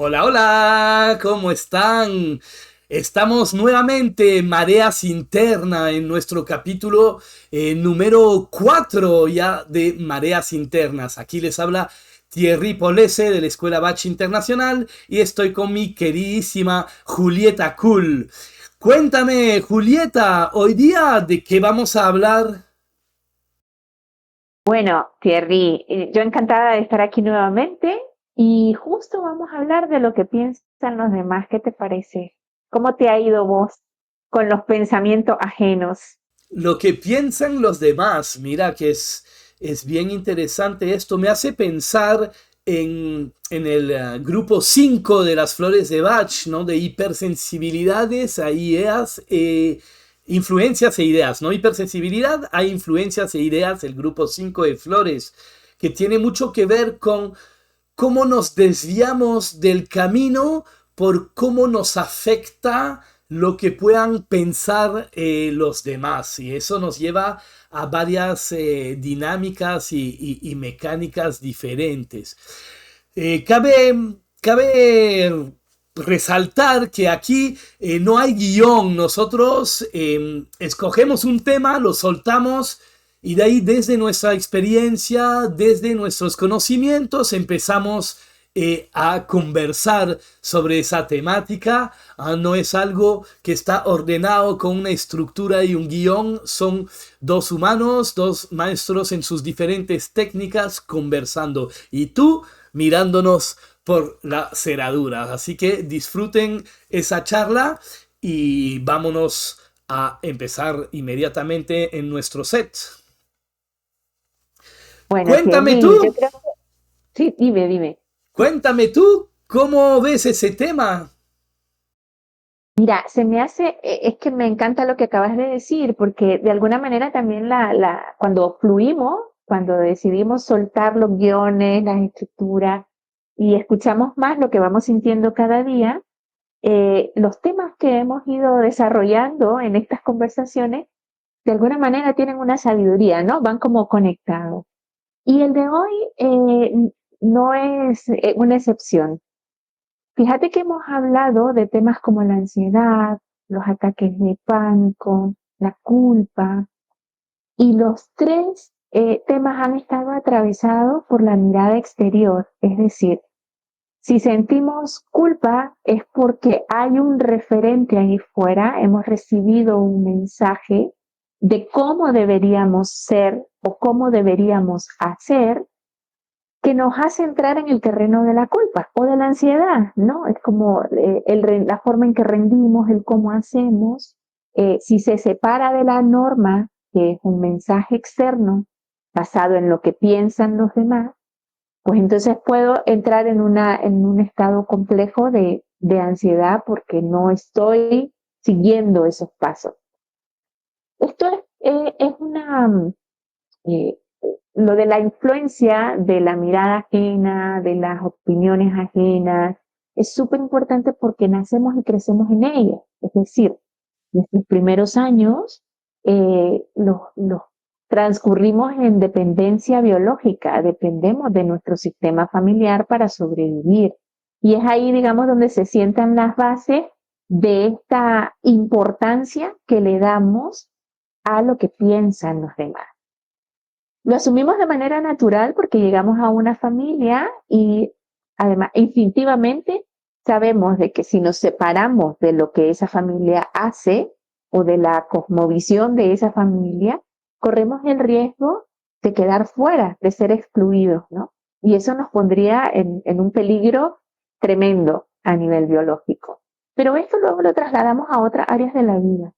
Hola, hola, ¿cómo están? Estamos nuevamente en Mareas Interna en nuestro capítulo número 4 ya de Mareas Internas. Aquí les habla Thierry Polese de la Escuela Bach Internacional y estoy con mi queridísima Julieta Cool. Cuéntame, Julieta, hoy día ¿de qué vamos a hablar? Bueno, Thierry, yo encantada de estar aquí nuevamente y justo vamos a hablar de lo que piensan los demás. ¿Qué te parece? ¿Cómo te ha ido vos con los pensamientos ajenos? Lo que piensan los demás, mira que es bien interesante esto, me hace pensar en el grupo 5 de las flores de Bach, ¿no? De hipersensibilidades a ideas, influencias e ideas, ¿no? Hipersensibilidad a influencias e ideas, el grupo 5 de flores, que tiene mucho que ver con cómo nos desviamos del camino por cómo nos afecta lo que puedan pensar los demás. Y eso nos lleva a varias dinámicas y mecánicas diferentes. Cabe resaltar que aquí no hay guión. Nosotros escogemos un tema, lo soltamos y de ahí desde nuestra experiencia, desde nuestros conocimientos, empezamos a conversar sobre esa temática. No es algo que está ordenado con una estructura y un guión. Son dos humanos, dos maestros en sus diferentes técnicas conversando. Y tú mirándonos por la cerradura. Así que disfruten esa charla y vámonos a empezar inmediatamente en nuestro set. Bueno, Cuéntame Thierry, yo tú, creo que sí, dime. cuéntame tú, ¿cómo ves ese tema? Mira, se me hace, es que me encanta lo que acabas de decir, porque de alguna manera también cuando fluimos, cuando decidimos soltar los guiones, las estructuras y escuchamos más lo que vamos sintiendo cada día, los temas que hemos ido desarrollando en estas conversaciones, de alguna manera tienen una sabiduría, ¿no? Van como conectados. Y el de hoy no es una excepción. Fíjate que hemos hablado de temas como la ansiedad, los ataques de pánico, la culpa, y los tres temas han estado atravesados por la mirada exterior, es decir, si sentimos culpa es porque hay un referente ahí fuera, hemos recibido un mensaje de cómo deberíamos ser o cómo deberíamos hacer que nos hace entrar en el terreno de la culpa o de la ansiedad, ¿no? Es como la forma en que rendimos, el cómo hacemos, si se separa de la norma, que es un mensaje externo basado en lo que piensan los demás, pues entonces puedo entrar en un estado complejo de ansiedad porque no estoy siguiendo esos pasos. Esto es eh, lo de la influencia de la mirada ajena, de las opiniones ajenas, es súper importante porque nacemos y crecemos en ellas. Es decir, nuestros primeros años los transcurrimos en dependencia biológica, dependemos de nuestro sistema familiar para sobrevivir. Y es ahí, digamos, donde se sientan las bases de esta importancia que le damos a lo que piensan los demás. Lo asumimos de manera natural porque llegamos a una familia y además instintivamente sabemos de que si nos separamos de lo que esa familia hace o de la cosmovisión de esa familia, corremos el riesgo de quedar fuera, de ser excluidos, ¿no? Y eso nos pondría en un peligro tremendo a nivel biológico. Pero esto luego lo trasladamos a otras áreas de la vida.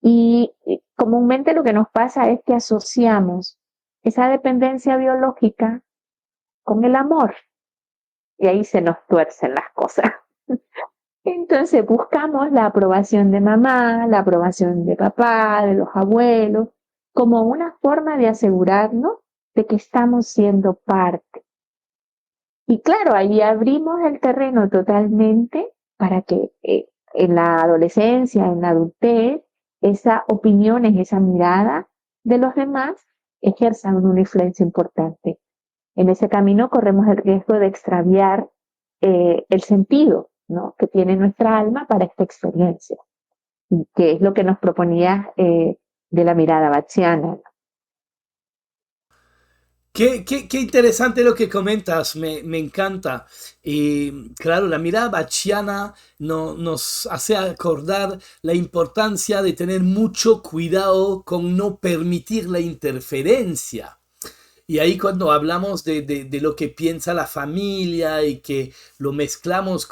Y comúnmente lo que nos pasa es que asociamos esa dependencia biológica con el amor y ahí se nos tuercen las cosas. Entonces buscamos la aprobación de mamá, la aprobación de papá, de los abuelos, como una forma de asegurarnos de que estamos siendo parte. Y claro, ahí abrimos el terreno totalmente para que en la adolescencia, en la adultez, esas opiniones, esa mirada de los demás ejerzan una influencia importante. En ese camino corremos el riesgo de extraviar el sentido, ¿no?, que tiene nuestra alma para esta experiencia, y que es lo que nos proponía de la mirada bachiana. Qué interesante lo que comentas, me encanta. Y claro, la mirada bachiana nos hace acordar la importancia de tener mucho cuidado con no permitir la interferencia. Y ahí cuando hablamos de lo que piensa la familia y que lo mezclamos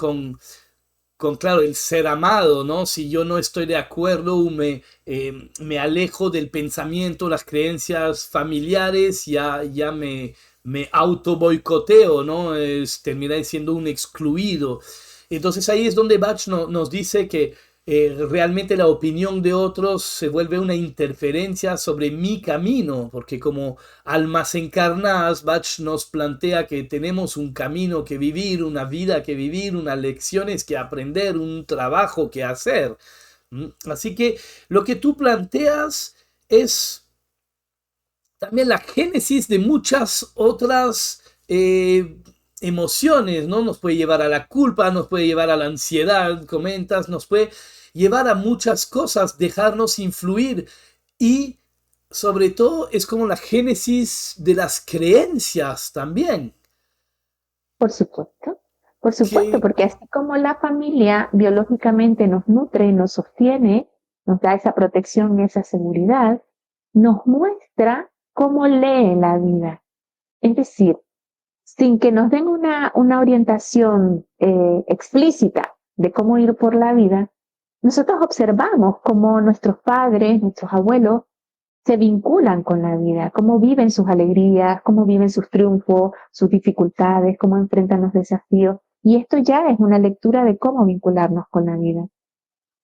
claro, el ser amado, ¿no? Si yo no estoy de acuerdo, me alejo del pensamiento, las creencias familiares, ya me auto boicoteo, ¿no? Terminé siendo un excluido. Entonces ahí es donde Bach nos dice que realmente la opinión de otros se vuelve una interferencia sobre mi camino, porque como almas encarnadas, Bach nos plantea que tenemos un camino que vivir, una vida que vivir, unas lecciones que aprender, un trabajo que hacer. Así que lo que tú planteas es también la génesis de muchas otras emociones, ¿no? Nos puede llevar a la culpa, nos puede llevar a la ansiedad, comentas, nos puede llevar a muchas cosas, dejarnos influir y sobre todo es como la génesis de las creencias también. Por por supuesto, Que porque así como la familia biológicamente nos nutre, nos sostiene, nos da esa protección y esa seguridad, nos muestra cómo lee la vida. Es decir, sin que nos den una orientación explícita de cómo ir por la vida, nosotros observamos cómo nuestros padres, nuestros abuelos, se vinculan con la vida, cómo viven sus alegrías, cómo viven sus triunfos, sus dificultades, cómo enfrentan los desafíos. Y esto ya es una lectura de cómo vincularnos con la vida.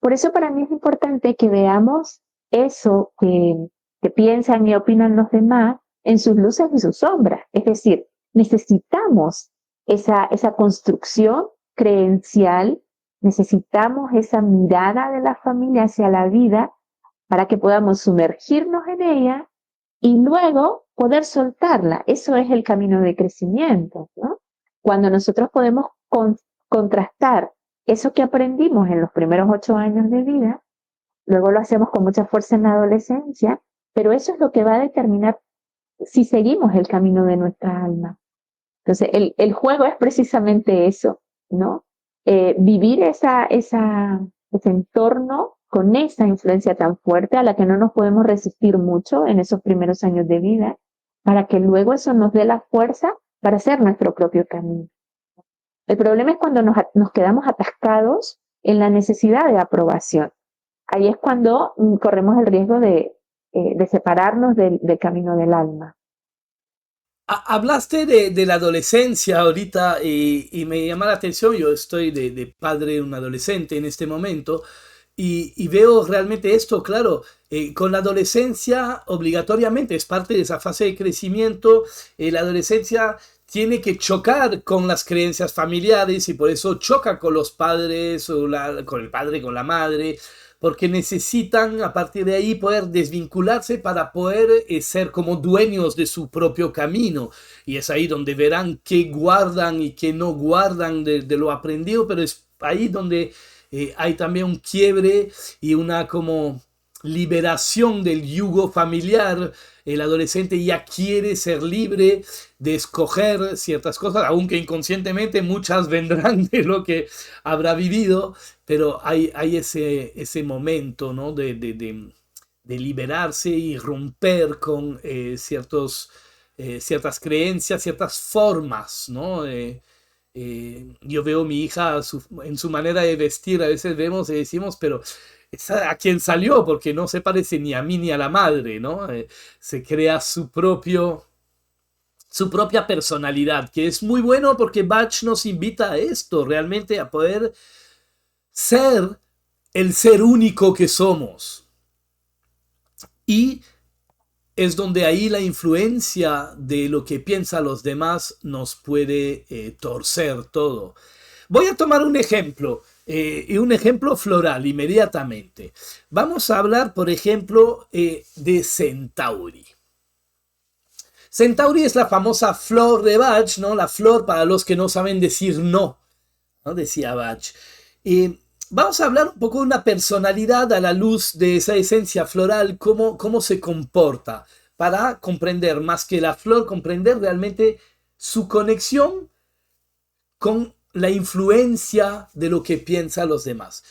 Por eso para mí es importante que veamos eso que piensan y opinan los demás en sus luces y sus sombras. Es decir, necesitamos esa construcción creencial, necesitamos esa mirada de la familia hacia la vida para que podamos sumergirnos en ella y luego poder soltarla. Eso es el camino de crecimiento, ¿no? Cuando nosotros podemos contrastar eso que aprendimos en los primeros 8 años de vida, luego lo hacemos con mucha fuerza en la adolescencia, pero eso es lo que va a determinar si seguimos el camino de nuestra alma. Entonces, el juego es precisamente eso, ¿no? Vivir ese entorno con esa influencia tan fuerte a la que no nos podemos resistir mucho en esos primeros años de vida, para que luego eso nos dé la fuerza para hacer nuestro propio camino. El problema es cuando nos quedamos atascados en la necesidad de aprobación. Ahí es cuando corremos el riesgo de separarnos del camino del alma. hablaste de la adolescencia ahorita y me llama la atención, yo estoy de padre de un adolescente en este momento y veo realmente esto, claro, con la adolescencia obligatoriamente es parte de esa fase de crecimiento, la adolescencia tiene que chocar con las creencias familiares y por eso choca con los padres o con el padre, con la madre, porque necesitan a partir de ahí poder desvincularse para poder ser como dueños de su propio camino. Y es ahí donde verán qué guardan y qué no guardan de lo aprendido, pero es ahí donde hay también un quiebre y una como liberación del yugo familiar. El adolescente ya quiere ser libre de escoger ciertas cosas, aunque inconscientemente muchas vendrán de lo que habrá vivido, pero hay ese momento, ¿no? de liberarse y romper con ciertas creencias, ciertas formas, ¿no? Yo veo a mi hija en su manera de vestir, a veces vemos y decimos, pero ¿a quién salió? Porque no se parece ni a mí ni a la madre, ¿no? Se crea su propia personalidad, que es muy bueno porque Bach nos invita a esto, realmente a poder ser el ser único que somos. Y es donde ahí la influencia de lo que piensan los demás nos puede torcer todo. Voy a tomar un ejemplo, y un ejemplo floral inmediatamente. Vamos a hablar, por ejemplo, de Centauri. Centauri es la famosa flor de Bach, ¿no? La flor para los que no saben decir no. ¿no? Decía Bach. Vamos a hablar un poco de una personalidad a la luz de esa esencia floral, cómo se comporta, para comprender más que la flor, comprender realmente su conexión con la influencia de lo que piensan los demás.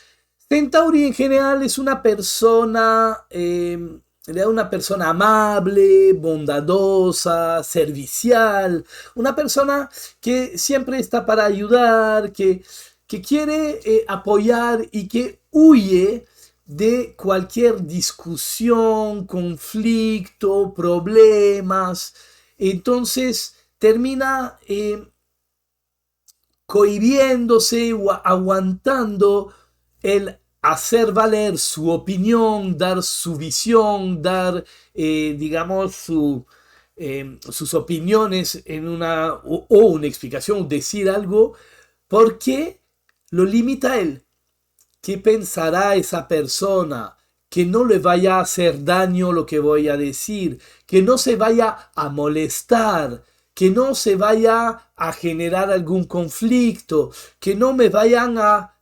Centauri en general es una persona amable, bondadosa, servicial, una persona que siempre está para ayudar, que quiere apoyar y que huye de cualquier discusión, conflicto, problemas. Entonces termina cohibiéndose o aguantando el hacer valer su opinión, dar su visión, dar, digamos, sus opiniones en o una explicación, decir algo, porque lo limita a él. ¿Qué pensará esa persona? Que no le vaya a hacer daño lo que voy a decir, que no se vaya a molestar, que no se vaya a generar algún conflicto, que no me vayan a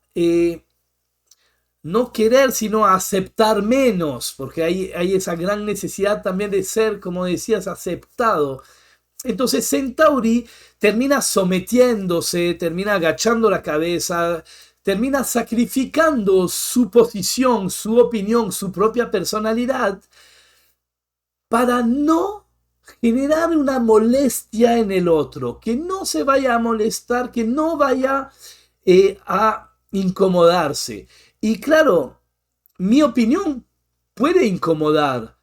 no querer, sino a aceptar menos, porque hay esa gran necesidad también de ser, como decías, aceptado. Entonces Centauri termina sometiéndose, termina agachando la cabeza, termina sacrificando su posición, su opinión, su propia personalidad para no generar una molestia en el otro, que no se vaya a molestar, que no vaya a incomodarse. Y claro, mi opinión puede incomodar,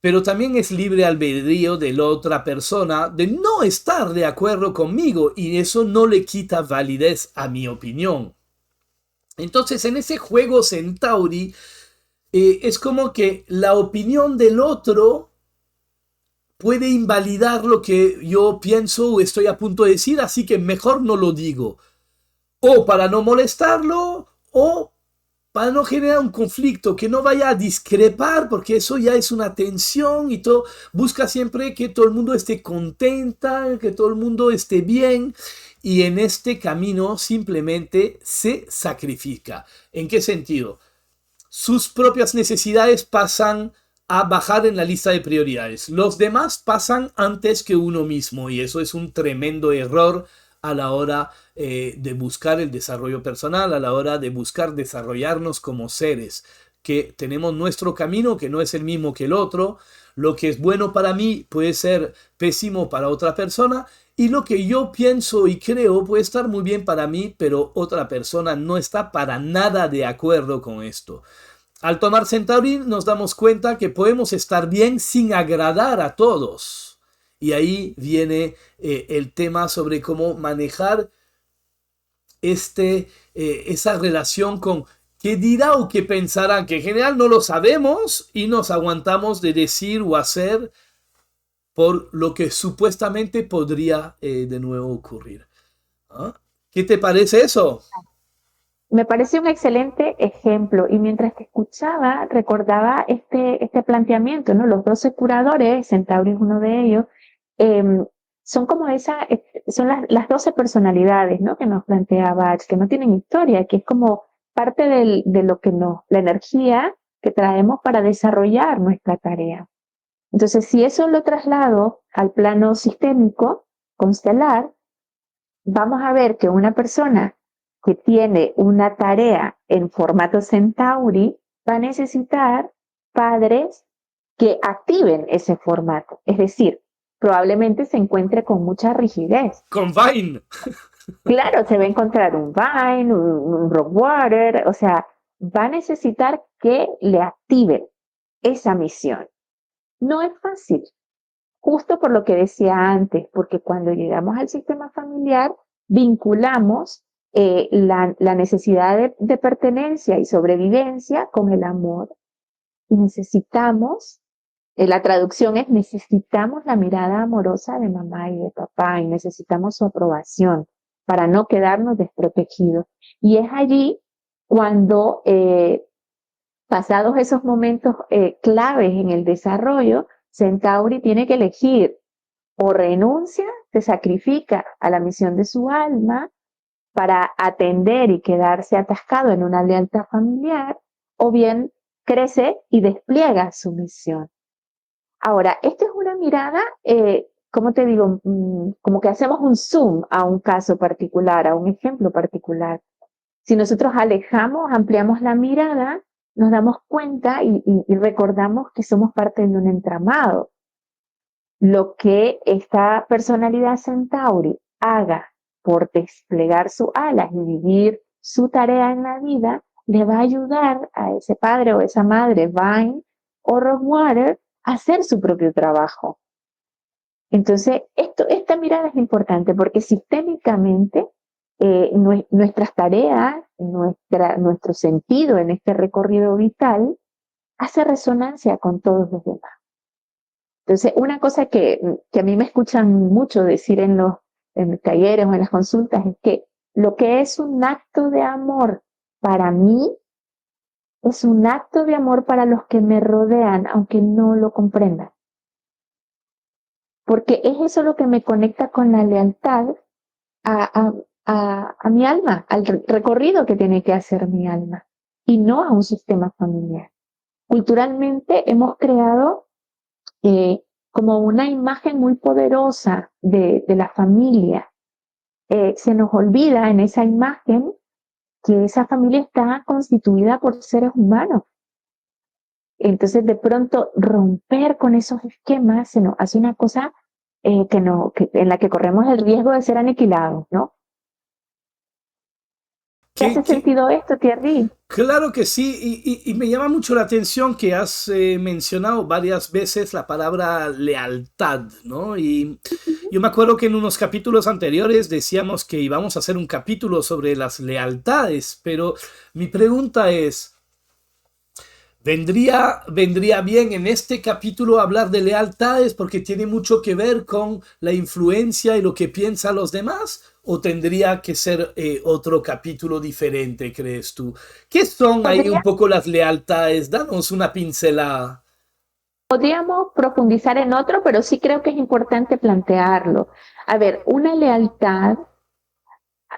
pero también es libre albedrío de la otra persona de no estar de acuerdo conmigo y eso no le quita validez a mi opinión. Entonces, en ese juego Centauri, es como que la opinión del otro puede invalidar lo que yo pienso o estoy a punto de decir, así que mejor no lo digo. O para no molestarlo, o para no generar un conflicto, que no vaya a discrepar, porque eso ya es una tensión y todo. Busca siempre que todo el mundo esté contenta, que todo el mundo esté bien. Y en este camino simplemente se sacrifica. ¿En qué sentido? Sus propias necesidades pasan a bajar en la lista de prioridades. Los demás pasan antes que uno mismo y eso es un tremendo error a la hora de buscar el desarrollo personal, a la hora de buscar desarrollarnos como seres, que tenemos nuestro camino, que no es el mismo que el otro. Lo que es bueno para mí puede ser pésimo para otra persona y lo que yo pienso y creo puede estar muy bien para mí, pero otra persona no está para nada de acuerdo con esto. Al tomar Centauri nos damos cuenta que podemos estar bien sin agradar a todos. Y ahí viene el tema sobre cómo manejar esa relación con qué dirá o qué pensará, que en general no lo sabemos y nos aguantamos de decir o hacer por lo que supuestamente podría de nuevo ocurrir. ¿Ah? ¿Qué te parece eso? Me parece un excelente ejemplo y mientras te escuchaba recordaba este planteamiento, ¿no? Los 12 curadores, Centauri es uno de ellos, em, son como son las 12 personalidades, ¿no? Que nos plantea Bach, que no tienen historia, que es como parte de lo que la energía que traemos para desarrollar nuestra tarea. Entonces, si eso lo traslado al plano sistémico, constelar, vamos a ver que una persona que tiene una tarea en formato Centauri va a necesitar padres que activen ese formato. Es decir, probablemente se encuentre con mucha rigidez. Con Vine. Claro, se va a encontrar un Vine, un Rockwater, o sea, va a necesitar que le activen esa misión. No es fácil, justo por lo que decía antes, porque cuando llegamos al sistema familiar, vinculamos la necesidad de pertenencia y sobrevivencia con el amor. Y necesitamos, la traducción es necesitamos la mirada amorosa de mamá y de papá y necesitamos su aprobación para no quedarnos desprotegidos. Y es allí cuando, pasados esos momentos claves en el desarrollo, Centauri tiene que elegir o renuncia, se sacrifica a la misión de su alma para atender y quedarse atascado en una lealtad familiar, o bien crece y despliega su misión. Ahora, esta es una mirada, ¿cómo te digo? Como que hacemos un zoom a un caso particular, a un ejemplo particular. Si nosotros alejamos, ampliamos la mirada, nos damos cuenta y recordamos que somos parte de un entramado. Lo que esta personalidad Centauri haga por desplegar sus alas y vivir su tarea en la vida, le va a ayudar a ese padre o esa madre, Vine o Rockwater, a hacer su propio trabajo. Entonces, esta mirada es importante porque sistémicamente nuestras tareas, nuestro sentido en este recorrido vital hace resonancia con todos los demás. Entonces, una cosa que a mí me escuchan mucho decir en los talleres o en las consultas es que lo que es un acto de amor para mí es un acto de amor para los que me rodean, aunque no lo comprendan. Porque es eso lo que me conecta con la lealtad a mi alma, al recorrido que tiene que hacer mi alma, y no a un sistema familiar. Culturalmente hemos creado como una imagen muy poderosa de la familia. Se nos olvida en esa imagen que esa familia está constituida por seres humanos. Entonces, de pronto, romper con esos esquemas se nos hace una cosa en la que corremos el riesgo de ser aniquilados, ¿no? ¿Te ¿Qué, hace qué, sentido esto, Thierry? Claro que sí, y me llama mucho la atención que has mencionado varias veces la palabra lealtad, ¿no? Y yo me acuerdo que en unos capítulos anteriores decíamos que íbamos a hacer un capítulo sobre las lealtades, pero mi pregunta es, vendría bien en este capítulo hablar de lealtades porque tiene mucho que ver con la influencia y lo que piensan los demás? ¿O tendría que ser otro capítulo diferente, crees tú? ¿Qué son ahí un Podría, poco las lealtades? Danos una pincelada. podríamos profundizar en otro, pero sí creo que es importante plantearlo. A ver, una lealtad,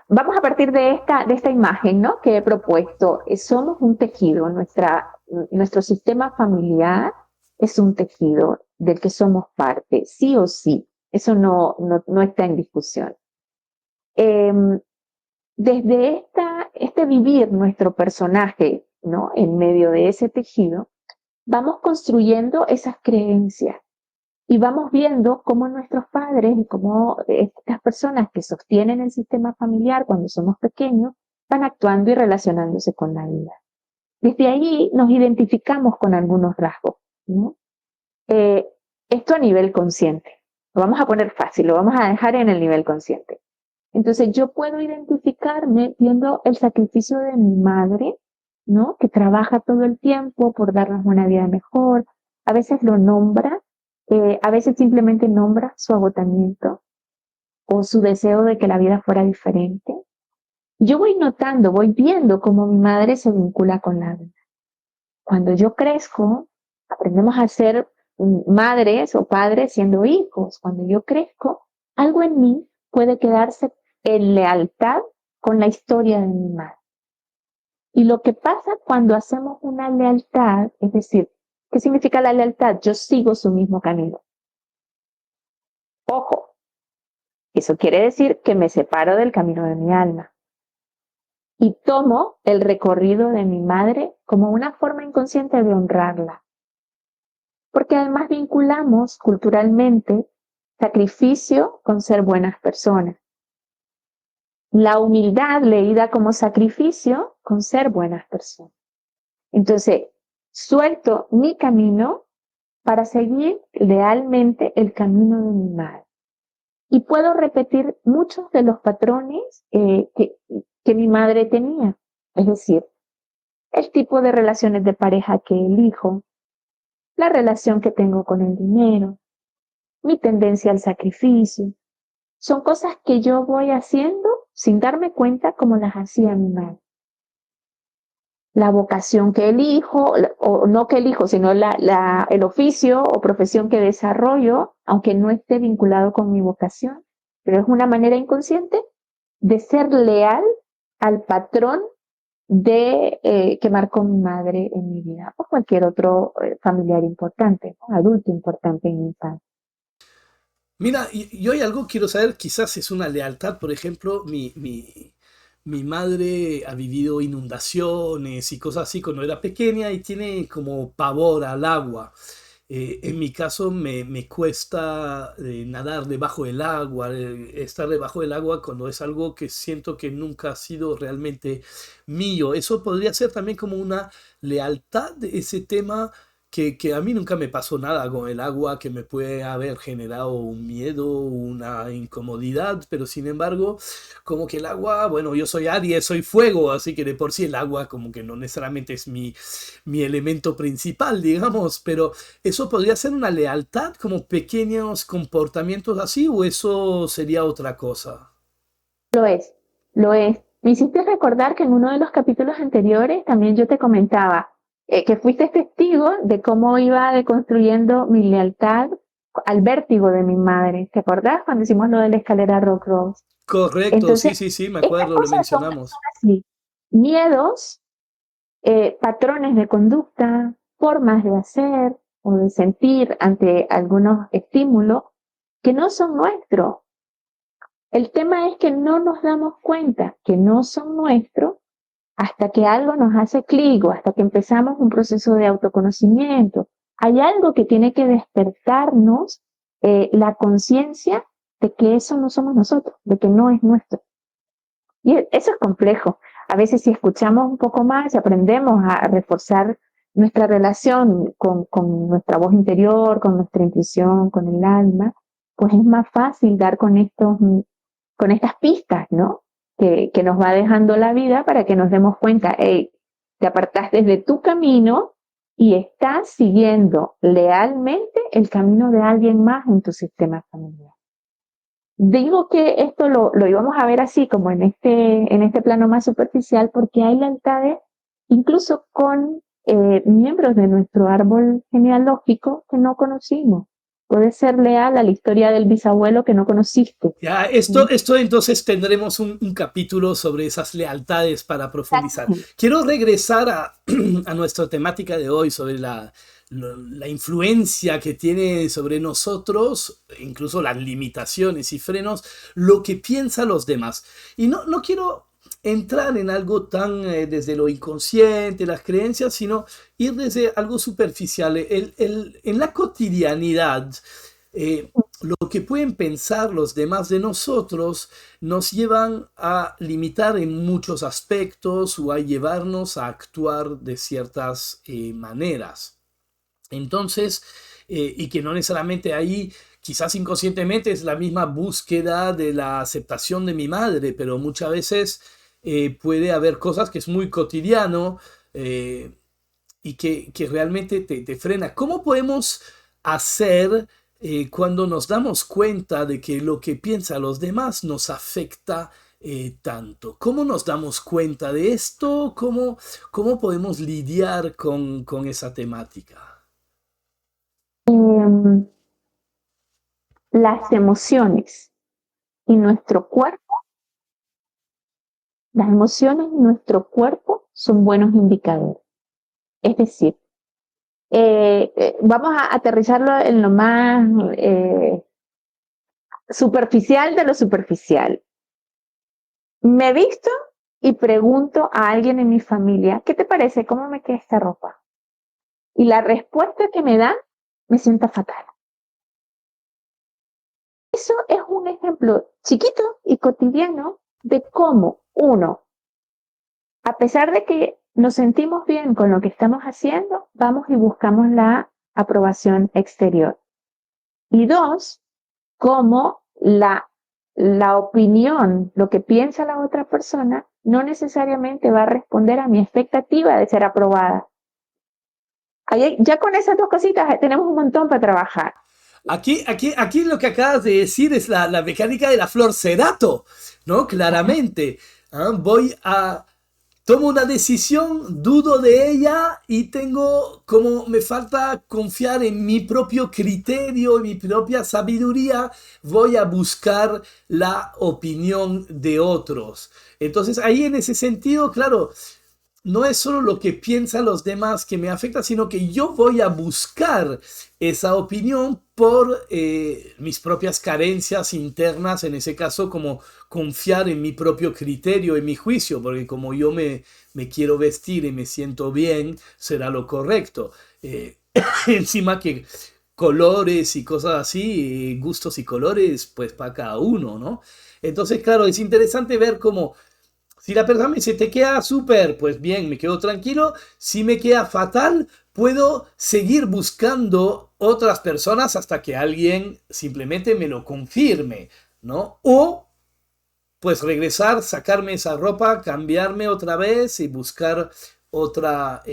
vamos a partir de esta imagen, ¿no? Que he propuesto. Somos un tejido, nuestro sistema familiar es un tejido del que somos parte, sí o sí. Eso no está en discusión. Em, Desde este vivir nuestro personaje, ¿no? En medio de ese tejido, vamos construyendo esas creencias y vamos viendo cómo nuestros padres y cómo estas personas que sostienen el sistema familiar cuando somos pequeños van actuando y relacionándose con la vida. Desde ahí nos identificamos con algunos rasgos, ¿no? Eh, Esto a nivel consciente. Lo vamos a poner fácil, lo vamos a dejar en el nivel consciente. Entonces yo puedo identificarme viendo el sacrificio de mi madre, ¿no? Que trabaja todo el tiempo por darnos una vida mejor. A veces lo nombra, a veces simplemente nombra su agotamiento o su deseo de que la vida fuera diferente. Yo voy notando, voy viendo cómo mi madre se vincula con la vida. Cuando yo crezco, aprendemos a ser madres o padres siendo hijos. Cuando yo crezco, algo en mí puede quedarse en lealtad con la historia de mi madre. Y lo que pasa cuando hacemos una lealtad, es decir, ¿qué significa la lealtad? Yo sigo su mismo camino. Ojo, eso quiere decir que me separo del camino de mi alma y tomo el recorrido de mi madre como una forma inconsciente de honrarla. Porque además vinculamos culturalmente sacrificio con ser buenas personas. La humildad leída como sacrificio con ser buenas personas. Entonces, suelto mi camino para seguir lealmente el camino de mi madre. Y puedo repetir muchos de los patrones que mi madre tenía. Es decir, el tipo de relaciones de pareja que elijo, la relación que tengo con el dinero, mi tendencia al sacrificio. Son cosas que yo voy haciendo sin darme cuenta como las hacía mi madre. La vocación que elijo, o no que elijo, sino el oficio o profesión que desarrollo, aunque no esté vinculado con mi vocación, pero es una manera inconsciente de ser leal al patrón que marcó mi madre en mi vida o cualquier otro familiar importante, ¿no? Adulto importante en mi infancia. Mira, yo hay algo quiero saber, quizás es una lealtad, por ejemplo, mi madre ha vivido inundaciones y cosas así cuando era pequeña y tiene como pavor al agua. En mi caso me cuesta nadar debajo del agua, estar debajo del agua cuando es algo que siento que nunca ha sido realmente mío. Eso podría ser también como una lealtad de ese tema que a mí nunca me pasó nada con el agua que me puede haber generado un miedo, una incomodidad, pero sin embargo, como que el agua, bueno, yo soy Aries, soy fuego, así que de por sí el agua como que no necesariamente es mi elemento principal, digamos, pero ¿eso podría ser una lealtad como pequeños comportamientos así o eso sería otra cosa? Lo es, lo es. Me hiciste recordar que en uno de los capítulos anteriores también yo te comentaba que fuiste testigo de cómo iba deconstruyendo mi lealtad al vértigo de mi madre. ¿Te acordás cuando hicimos lo de la escalera Rock Rose? Correcto, Entonces, sí, sí, sí, me estas acuerdo, lo cosas son mencionamos. así. Miedos, patrones de conducta, formas de hacer o de sentir ante algunos estímulos que no son nuestros. El tema es que no nos damos cuenta que no son nuestros hasta que algo nos hace clic o hasta que empezamos un proceso de autoconocimiento. Hay algo que tiene que despertarnos la conciencia de que eso no somos nosotros, de que no es nuestro. Y eso es complejo. A veces si escuchamos un poco más y aprendemos a reforzar nuestra relación con nuestra voz interior, con nuestra intuición, con el alma, pues es más fácil dar con estas pistas, ¿no? Que nos va dejando la vida para que nos demos cuenta, hey, te apartaste de tu camino y estás siguiendo lealmente el camino de alguien más en tu sistema familiar. Digo que esto lo íbamos a ver así, como en este plano más superficial, porque hay lealtades incluso con miembros de nuestro árbol genealógico que no conocimos. Puedes ser leal a la historia del bisabuelo que no conociste. Ya, ¿Mm? esto entonces tendremos un capítulo sobre esas lealtades para profundizar. Exactamente. Quiero regresar a nuestra temática de hoy sobre la influencia que tiene sobre nosotros, incluso las limitaciones y frenos, lo que piensan los demás. Y no quiero entrar en algo tan desde lo inconsciente, las creencias, sino ir desde algo superficial. En la cotidianidad, eh, lo que pueden pensar los demás de nosotros nos llevan a limitar en muchos aspectos o a llevarnos a actuar de ciertas maneras. Entonces, y que no necesariamente ahí, quizás inconscientemente es la misma búsqueda de la aceptación de mi madre, pero muchas veces puede haber cosas que es muy cotidiano y que realmente te frena. ¿Cómo podemos hacer cuando nos damos cuenta de que lo que piensan los demás nos afecta tanto? ¿Cómo nos damos cuenta de esto? ¿Cómo podemos lidiar con esa temática? Em, las emociones y nuestro cuerpo, las emociones y nuestro cuerpo son buenos indicadores. Es decir, vamos a aterrizarlo en lo más superficial de lo superficial. Me visto y pregunto a alguien en mi familia, ¿qué te parece? ¿Cómo me queda esta ropa? Y la respuesta que me dan me sienta fatal. Eso es un ejemplo chiquito y cotidiano de cómo uno, a pesar de que nos sentimos bien con lo que estamos haciendo, vamos y buscamos la aprobación exterior. Y dos, cómo la opinión, lo que piensa la otra persona, no necesariamente va a responder a mi expectativa de ser aprobada. Ya con esas dos cositas tenemos un montón para trabajar. Aquí lo que acabas de decir es la mecánica de la flor Cerato, ¿no? Claramente. ¿Ah? Voy a tomo una decisión, dudo de ella y tengo como me falta confiar en mi propio criterio, en mi propia sabiduría, voy a buscar la opinión de otros. Entonces ahí en ese sentido, claro, no es solo lo que piensan los demás que me afecta, sino que yo voy a buscar esa opinión por mis propias carencias internas, en ese caso como confiar en mi propio criterio, en mi juicio, porque como yo me quiero vestir y me siento bien, será lo correcto. Eh, encima que colores y cosas así, gustos y colores, pues para cada uno, ¿no? Entonces, claro, es interesante ver cómo si la persona me dice, te queda súper, pues bien, me quedo tranquilo. Si me queda fatal, puedo seguir buscando otras personas hasta que alguien simplemente me lo confirme, ¿no? O pues regresar, sacarme esa ropa, cambiarme otra vez y buscar otra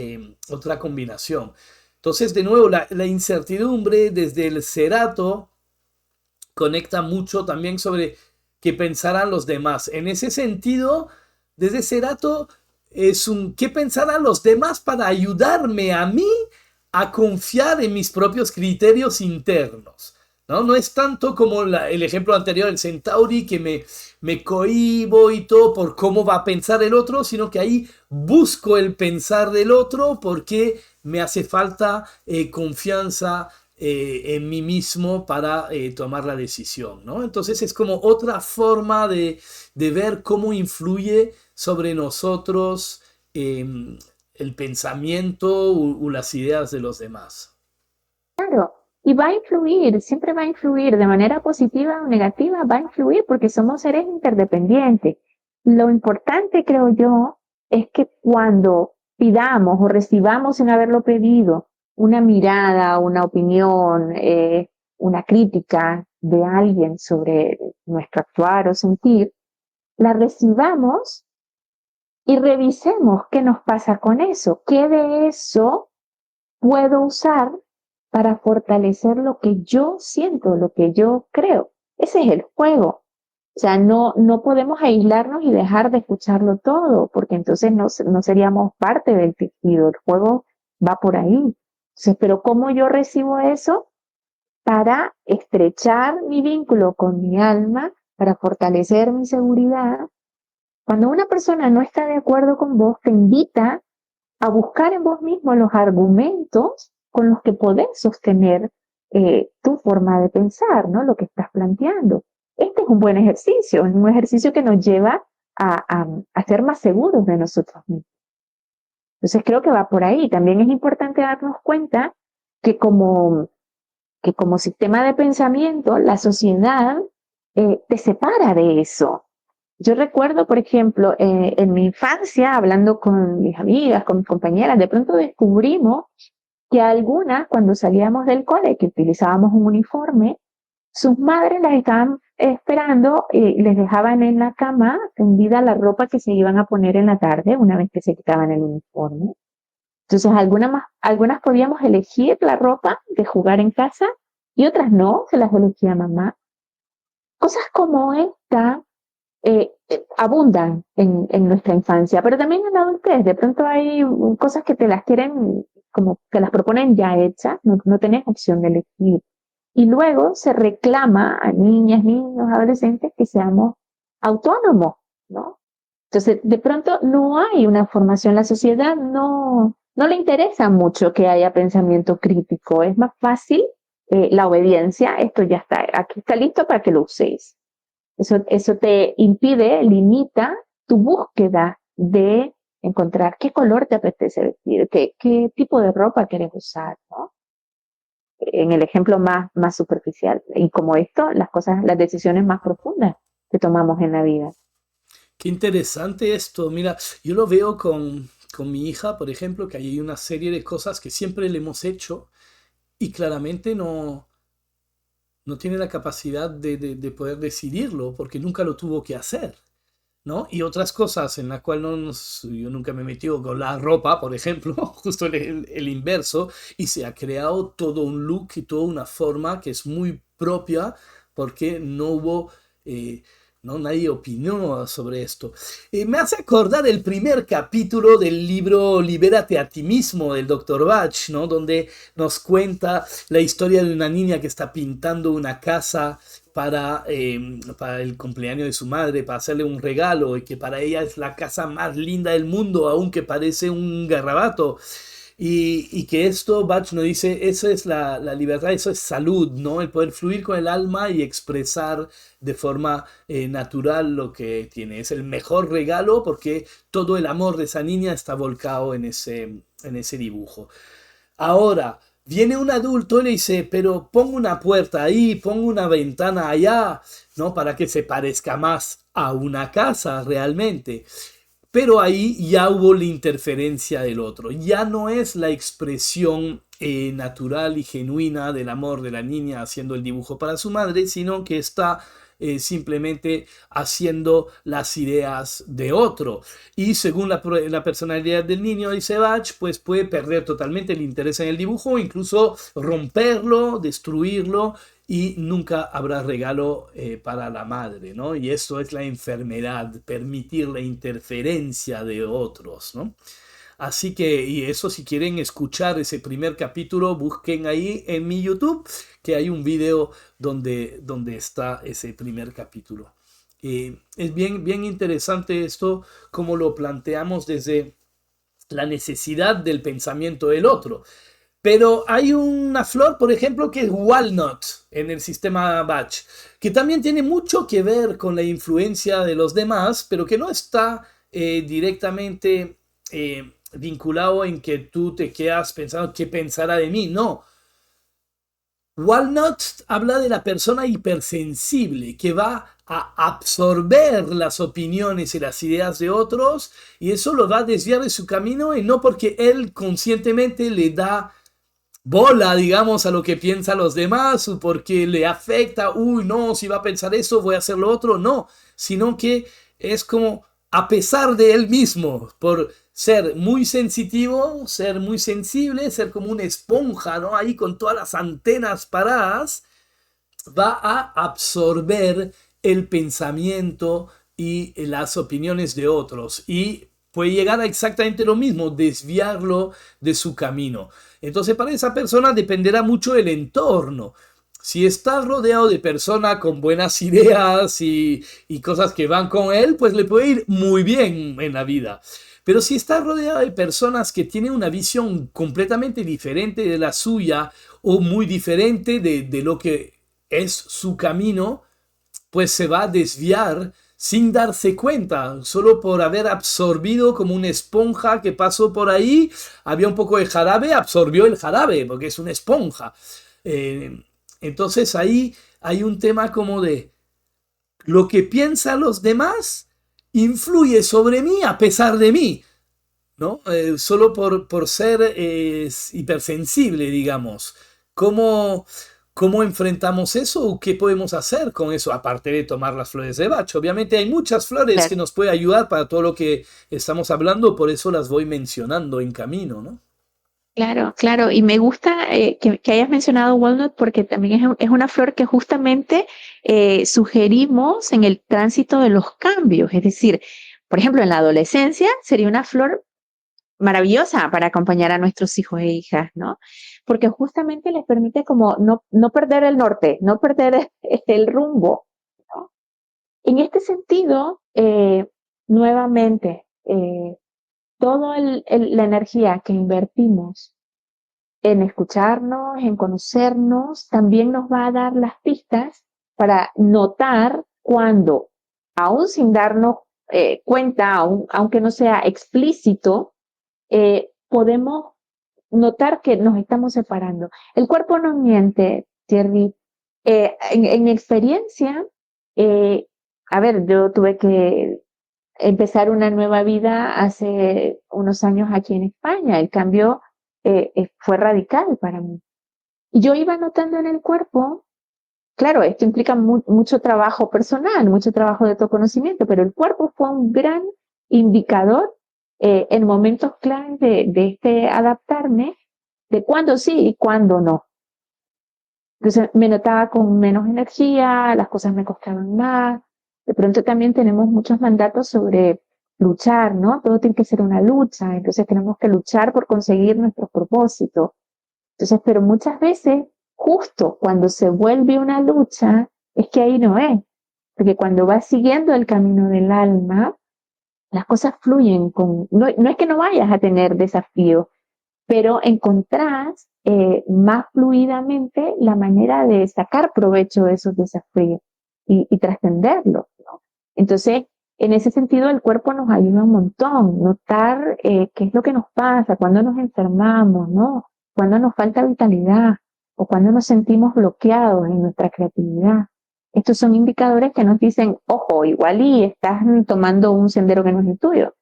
combinación. Entonces, de nuevo, la incertidumbre desde el cerato conecta mucho también sobre qué pensarán los demás. En ese sentido, desde ese dato es un qué pensarán los demás para ayudarme a mí a confiar en mis propios criterios internos. No, no es tanto como el ejemplo anterior, el Centauri, que me cohibo y todo por cómo va a pensar el otro, sino que ahí busco el pensar del otro porque me hace falta confianza en mí mismo para tomar la decisión, ¿no? Entonces es como otra forma de ver cómo influye sobre nosotros el pensamiento o las ideas de los demás. Claro, y va a influir, siempre va a influir de manera positiva o negativa, va a influir porque somos seres interdependientes. Lo importante, creo yo, es que cuando pidamos o recibamos sin haberlo pedido una mirada, una opinión, una crítica de alguien sobre nuestro actuar o sentir, la recibamos y revisemos qué nos pasa con eso, qué de eso puedo usar para fortalecer lo que yo siento, lo que yo creo. Ese es el juego. O sea, no podemos aislarnos y dejar de escucharlo todo, porque entonces no seríamos parte del tejido. El juego va por ahí. Entonces, pero ¿cómo yo recibo eso? Para estrechar mi vínculo con mi alma, para fortalecer mi seguridad. Cuando una persona no está de acuerdo con vos, te invita a buscar en vos mismo los argumentos con los que podés sostener tu forma de pensar, ¿no? Lo que estás planteando. Este es un buen ejercicio, es un ejercicio que nos lleva a ser más seguros de nosotros mismos. Entonces creo que va por ahí. También es importante darnos cuenta que como sistema de pensamiento, la sociedad te separa de eso. Yo recuerdo, por ejemplo, en mi infancia, hablando con mis amigas, con mis compañeras, de pronto descubrimos que algunas, cuando salíamos del cole, que utilizábamos un uniforme, sus madres las estaban esperando y les dejaban en la cama tendida la ropa que se iban a poner en la tarde, una vez que se quitaban el uniforme. Entonces, algunas podíamos elegir la ropa de jugar en casa y otras no, se las elegía mamá. Cosas como esta abundan en nuestra infancia, pero también en la adultez. De pronto hay cosas que te las quieren, como que las proponen ya hechas, no tenés opción de elegir. Y luego se reclama a niñas, niños, adolescentes que seamos autónomos, ¿no? Entonces, de pronto no hay una formación, la sociedad no le interesa mucho que haya pensamiento crítico, es más fácil la obediencia, esto ya está, aquí está listo para que lo uséis. Eso te impide, limita tu búsqueda de encontrar qué color te apetece vestir, qué tipo de ropa quieres usar, ¿no? En el ejemplo más superficial. Y como esto, las decisiones más profundas que tomamos en la vida. Qué interesante esto. Mira, yo lo veo con mi hija, por ejemplo, que hay una serie de cosas que siempre le hemos hecho y claramente no tiene la capacidad de poder decidirlo porque nunca lo tuvo que hacer, ¿no? Y otras cosas en las cuales yo nunca me he metido con la ropa, por ejemplo, justo el inverso, y se ha creado todo un look y toda una forma que es muy propia porque no hubo ¿no? Nadie opinó sobre esto. Me hace acordar el primer capítulo del libro Libérate a ti mismo del Dr. Bach, ¿no? Donde nos cuenta la historia de una niña que está pintando una casa para el cumpleaños de su madre, para hacerle un regalo, y que para ella es la casa más linda del mundo, aunque parece un garrabato. Y que esto, Bach nos dice, eso es la libertad, eso es salud, ¿no? El poder fluir con el alma y expresar de forma natural lo que tiene. Es el mejor regalo porque todo el amor de esa niña está volcado en ese dibujo. Ahora, viene un adulto y le dice, pero pongo una puerta ahí, pongo una ventana allá, ¿no? Para que se parezca más a una casa realmente. Pero ahí ya hubo la interferencia del otro. Ya no es la expresión natural y genuina del amor de la niña haciendo el dibujo para su madre, sino que está simplemente haciendo las ideas de otro. Y según la personalidad del niño, dice Bach, pues puede perder totalmente el interés en el dibujo, incluso romperlo, destruirlo, y nunca habrá regalo para la madre, ¿no? Y esto es la enfermedad, permitir la interferencia de otros, ¿no? Así que, y eso si quieren escuchar ese primer capítulo, busquen ahí en mi YouTube, que hay un video donde está ese primer capítulo. Es bien interesante esto, como lo planteamos desde la necesidad del pensamiento del otro. Pero hay una flor, por ejemplo, que es walnut en el sistema Bach, que también tiene mucho que ver con la influencia de los demás, pero que no está directamente vinculado en que tú te quedas pensando qué pensará de mí. No. Walnut habla de la persona hipersensible que va a absorber las opiniones y las ideas de otros, y eso lo va a desviar de su camino, y no porque él conscientemente le da bola, digamos, a lo que piensan los demás, o porque le afecta, uy, no, si va a pensar eso, voy a hacer lo otro, no, sino que es como a pesar de él mismo, por ser muy sensitivo, ser muy sensible, ser como una esponja, ¿no? Ahí con todas las antenas paradas, va a absorber el pensamiento y las opiniones de otros, y puede llegar a exactamente lo mismo, desviarlo de su camino. Entonces para esa persona dependerá mucho el entorno. Si está rodeado de personas con buenas ideas y cosas que van con él, pues le puede ir muy bien en la vida. Pero si está rodeado de personas que tienen una visión completamente diferente de la suya, o muy diferente de lo que es su camino, pues se va a desviar sin darse cuenta, solo por haber absorbido como una esponja que pasó por ahí, había un poco de jarabe, absorbió el jarabe, porque es una esponja. Eh, entonces ahí hay un tema como de lo que piensan los demás influye sobre mí a pesar de mí, ¿no? Solo por ser hipersensible, digamos. ¿Cómo, ¿Cómo enfrentamos eso o qué podemos hacer con eso, aparte de tomar las flores de Bach? Obviamente hay muchas flores que Claro, nos pueden ayudar para todo lo que estamos hablando, por eso las voy mencionando en camino, ¿no? claro, claro. Y me gusta que hayas mencionado Walnut porque también es una flor que justamente sugerimos en el tránsito de los cambios. Es decir, por ejemplo, en la adolescencia sería una flor maravillosa para acompañar a nuestros hijos e hijas, ¿no? Porque justamente les permite como no perder el norte, no perder el rumbo, ¿no? En este sentido, nuevamente, toda la energía que invertimos en escucharnos, en conocernos, también nos va a dar las pistas para notar cuando, aún sin darnos cuenta, aunque no sea explícito, podemos notar que nos estamos separando. El cuerpo no miente, Thierry. En mi experiencia, eh, a ver, yo tuve que empezar una nueva vida hace unos años aquí en España. El cambio fue radical para mí. Y yo iba notando en el cuerpo, claro, esto implica mucho trabajo personal, mucho trabajo de autoconocimiento, pero el cuerpo fue un gran indicador en momentos claves de este adaptarme, de cuándo sí y cuándo no. Entonces me notaba con menos energía, las cosas me costaban más, De pronto también tenemos muchos mandatos sobre luchar, ¿no? Todo tiene que ser una lucha, entonces tenemos que luchar por conseguir nuestros propósitos. Entonces, pero muchas veces, justo cuando se vuelve una lucha, es que ahí no es, porque cuando vas siguiendo el camino del alma, las cosas fluyen no es que no vayas a tener desafíos, pero encontrás más fluidamente la manera de sacar provecho de esos desafíos y trascenderlos, ¿no? Entonces, en ese sentido, el cuerpo nos ayuda un montón, notar qué es lo que nos pasa, cuando nos enfermamos, ¿no? Cuando nos falta vitalidad o cuando nos sentimos bloqueados en nuestra creatividad. Estos son indicadores que nos dicen, ojo, igual y estás tomando un sendero que no es el tuyo.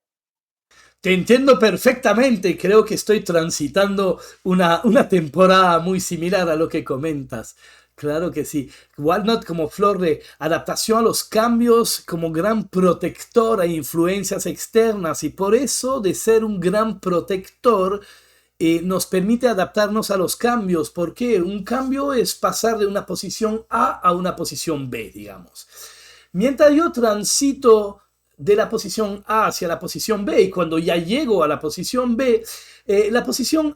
Te entiendo perfectamente, creo que estoy transitando una temporada muy similar a lo que comentas. Claro que sí. Walnut como flor de adaptación a los cambios, como gran protector a influencias externas y por eso de ser un gran protector nos permite adaptarnos a los cambios, porque un cambio es pasar de una posición A una posición B, digamos. Mientras yo transito de la posición A hacia la posición B y cuando ya llego a la posición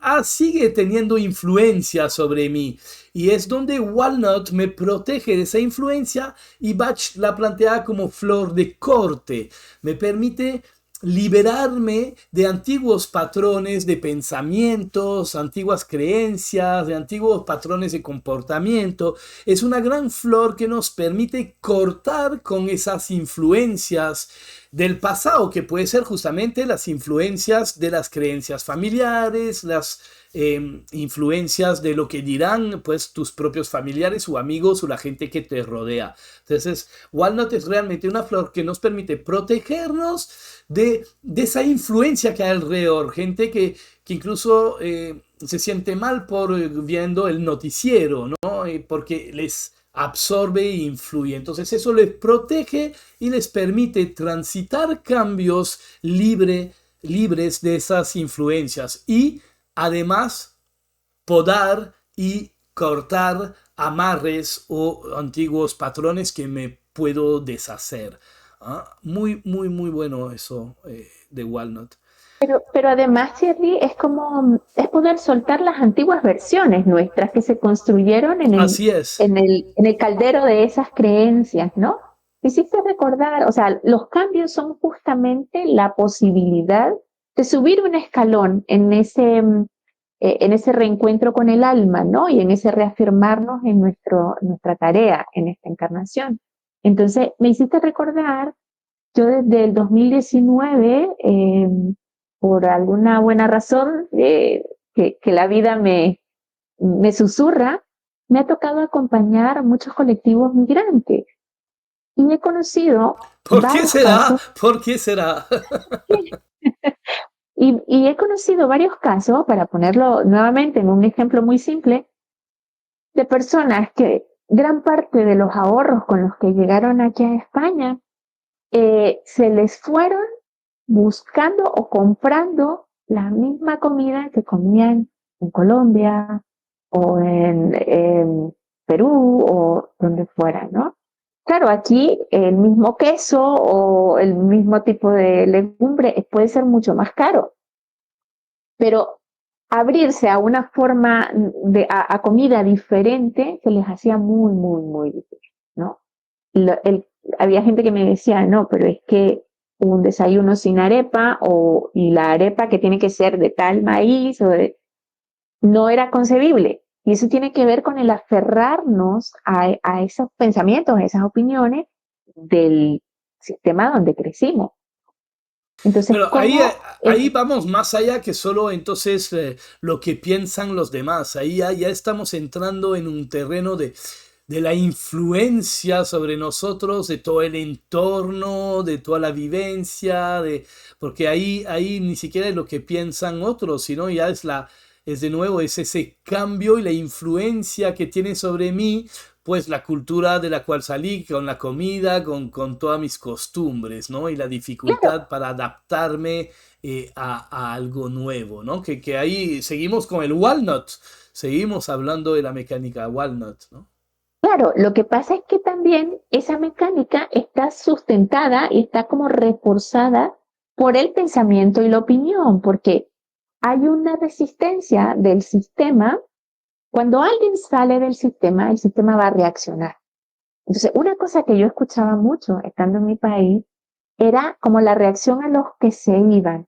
A sigue teniendo influencia sobre mí y es donde Walnut me protege de esa influencia y Bach la plantea como flor de corte. Me permite liberarme de antiguos patrones de pensamientos, antiguas creencias, de antiguos patrones de comportamiento. Es una gran flor que nos permite cortar con esas influencias del pasado, que puede ser justamente las influencias de las creencias familiares, las influencias de lo que dirán pues tus propios familiares o amigos o la gente que te rodea. Entonces, Walnut es realmente una flor que nos permite protegernos de esa influencia que hay alrededor, gente que incluso se siente mal por viendo el noticiero, ¿no? Porque les absorbe e influye. Entonces eso les protege y les permite transitar cambios libres de esas influencias y además podar y cortar amarres o antiguos patrones que me puedo deshacer. ¿Ah? Muy, muy, muy bueno eso de Walnut. Pero además, Thierry, es poder soltar las antiguas versiones nuestras que se construyeron Así es. en el caldero de esas creencias, ¿no? Hiciste recordar, o sea, los cambios son justamente la posibilidad de subir un escalón en ese reencuentro con el alma, ¿no? Y en ese reafirmarnos en nuestra tarea en esta encarnación. Entonces, me hiciste recordar, yo desde el 2019, por alguna buena razón que la vida me susurra, me ha tocado acompañar a muchos colectivos migrantes y he conocido ¿Por qué varios será? casos ¿Por qué será? y he conocido varios casos, para ponerlo nuevamente en un ejemplo muy simple, de personas que gran parte de los ahorros con los que llegaron aquí a España se les fueron buscando o comprando la misma comida que comían en Colombia o en Perú o donde fuera, ¿no? Claro, aquí el mismo queso o el mismo tipo de legumbre puede ser mucho más caro, pero abrirse a una forma a comida diferente se les hacía muy, muy, muy difícil, ¿no? Había gente que me decía, no, pero es que un desayuno sin arepa y la arepa que tiene que ser de tal maíz no era concebible. Y eso tiene que ver con el aferrarnos a esos pensamientos, a esas opiniones del sistema donde crecimos. Entonces, Pero ¿cómo ahí vamos más allá que solo entonces lo que piensan los demás. Ahí ya estamos entrando en un terreno de la influencia sobre nosotros, de todo el entorno, de toda la vivencia, porque ahí ni siquiera es lo que piensan otros, sino ya es de nuevo, es ese cambio y la influencia que tiene sobre mí, pues la cultura de la cual salí, con la comida, con todas mis costumbres, ¿no? Y la claro, dificultad para adaptarme a algo nuevo, ¿no? Que ahí seguimos con el walnut, seguimos hablando de la mecánica walnut, ¿no? Claro, lo que pasa es que también esa mecánica está sustentada y está como reforzada por el pensamiento y la opinión, porque hay una resistencia del sistema. Cuando alguien sale del sistema, el sistema va a reaccionar. Entonces, una cosa que yo escuchaba mucho estando en mi país era como la reacción a los que se iban.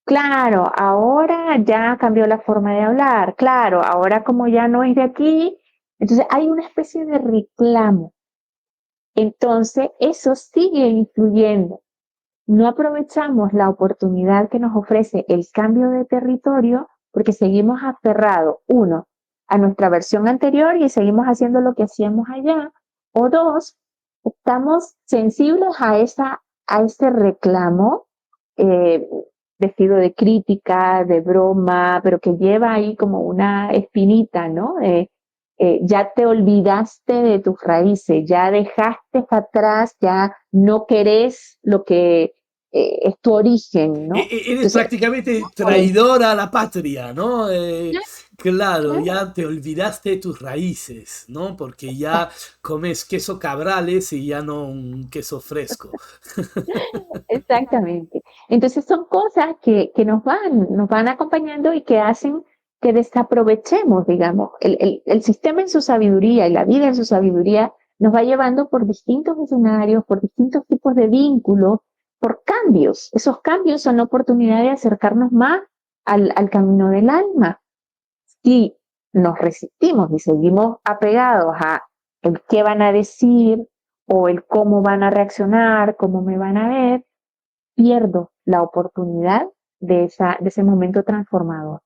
Claro, ahora ya cambió la forma de hablar, claro, ahora como ya no es de aquí, entonces hay una especie de reclamo. Entonces, eso sigue influyendo. No aprovechamos la oportunidad que nos ofrece el cambio de territorio porque seguimos aferrados, uno, a nuestra versión anterior y seguimos haciendo lo que hacíamos allá, o dos, estamos sensibles a ese reclamo eh, vestido de crítica, de broma, pero que lleva ahí como una espinita, ¿no? Ya te olvidaste de tus raíces, ya dejaste atrás, ya no querés lo que es tu origen, ¿no? Eres Entonces, prácticamente por eso, traidora a la patria, ¿no? Claro, claro, ya te olvidaste de tus raíces, ¿no? Porque ya comes queso cabrales y ya no un queso fresco. exactamente. Entonces son cosas que nos van acompañando y que hacen que desaprovechemos, digamos, el sistema en su sabiduría y la vida en su sabiduría nos va llevando por distintos escenarios, por distintos tipos de vínculos, por cambios. Esos cambios son la oportunidad de acercarnos más al camino del alma. Si nos resistimos y seguimos apegados a el qué van a decir o el cómo van a reaccionar, cómo me van a ver, pierdo la oportunidad de ese momento transformador.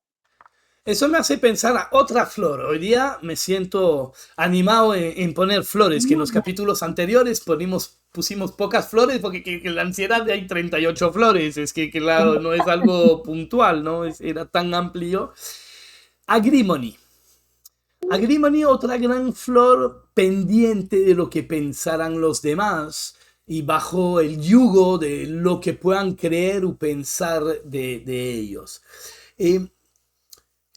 Eso me hace pensar a otra flor. Hoy día me siento animado en poner flores, que en los capítulos anteriores pusimos pocas flores porque que la ansiedad de hay 38 flores. Es que, claro, no es algo puntual, ¿no? Era tan amplio. Agrimony. Agrimony, otra gran flor pendiente de lo que pensaran los demás y bajo el yugo de lo que puedan creer o pensar de ellos. Eh,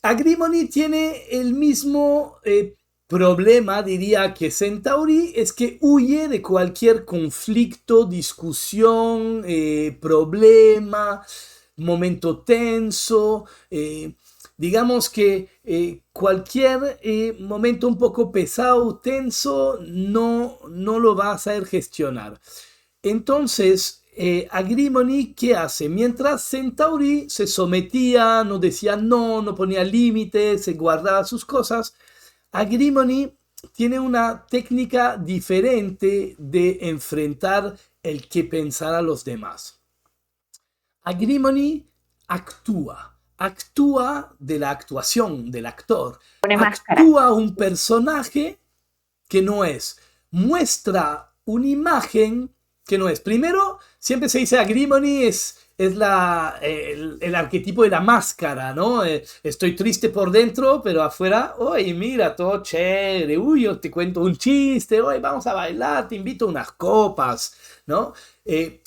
Agrimony tiene el mismo problema, diría, que Centauri, es que huye de cualquier conflicto, discusión, problema, momento tenso. Digamos que cualquier momento un poco pesado, tenso, no lo va a saber gestionar. Entonces, Agrimony, ¿qué hace? Mientras Centauri se sometía, no decía no ponía límites, se guardaba sus cosas, Agrimony tiene una técnica diferente de enfrentar el que pensara los demás. Agrimony actúa de la actuación del actor, Pone máscara. actúa un personaje que no es, muestra una imagen que no es. Primero, siempre se dice Agrimony es el arquetipo de la máscara, ¿no? Estoy triste por dentro, pero afuera, oye, mira, todo chévere, uy, yo te cuento un chiste, oye, vamos a bailar, te invito a unas copas, ¿no?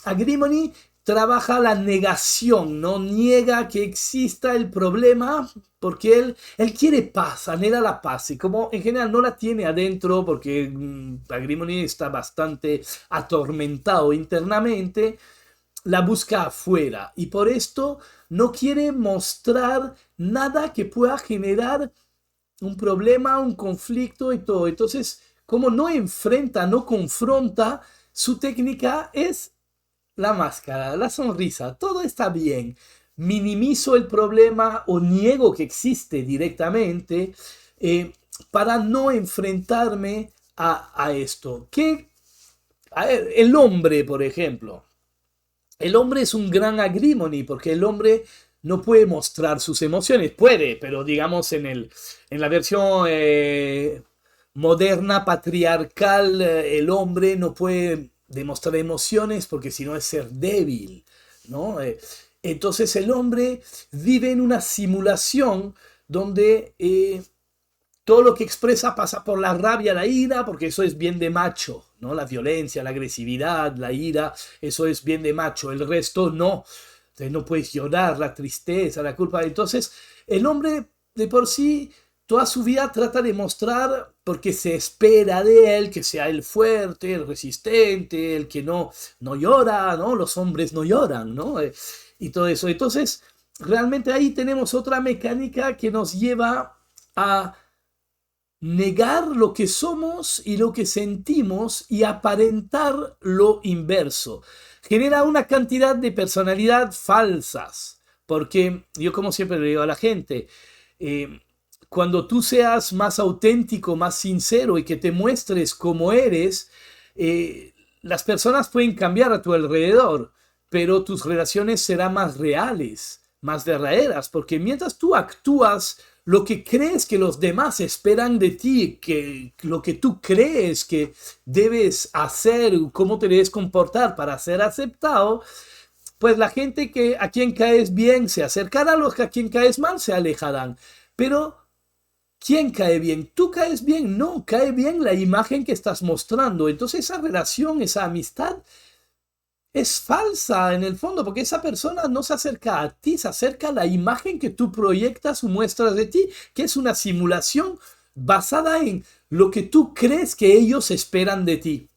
Agrimony trabaja la negación, no niega que exista el problema porque él quiere paz, anhela la paz y como en general no la tiene adentro porque Agrimony está bastante atormentado internamente, la busca afuera y por esto no quiere mostrar nada que pueda generar un problema, un conflicto y todo. Entonces, como no enfrenta, no confronta, su técnica es la máscara, la sonrisa, todo está bien. Minimizo el problema o niego que existe directamente para no enfrentarme a esto. A ver, el hombre, por ejemplo. El hombre es un gran agrimony porque el hombre no puede mostrar sus emociones. Puede, pero digamos en la versión moderna, patriarcal, el hombre no puede demostrar emociones porque si no es ser débil, ¿no? Entonces el hombre vive en una simulación donde todo lo que expresa pasa por la rabia, la ira, porque eso es bien de macho, ¿no? La violencia, la agresividad, la ira, eso es bien de macho, el resto no. Entonces no puedes llorar, la tristeza, la culpa. Entonces el hombre de por sí toda su vida trata de mostrar, porque se espera de él que sea el fuerte, el resistente, el que no llora, ¿no? Los hombres no lloran, ¿no? Y todo eso. Entonces, realmente ahí tenemos otra mecánica que nos lleva a negar lo que somos y lo que sentimos y aparentar lo inverso. Genera una cantidad de personalidad falsas, porque yo como siempre le digo a la gente, eh, cuando tú seas más auténtico, más sincero y que te muestres como eres, las personas pueden cambiar a tu alrededor, pero tus relaciones serán más reales, más verdaderas, porque mientras tú actúas lo que crees que los demás esperan de ti, que lo que tú crees que debes hacer, cómo te debes comportar para ser aceptado, pues la gente a quien caes bien se acercará, los que a quien caes mal se alejarán. Pero ¿quién cae bien? ¿Tú caes bien? No, cae bien la imagen que estás mostrando. Entonces esa relación, esa amistad es falsa en el fondo, porque esa persona no se acerca a ti, se acerca a la imagen que tú proyectas o muestras de ti, que es una simulación basada en lo que tú crees que ellos esperan de ti.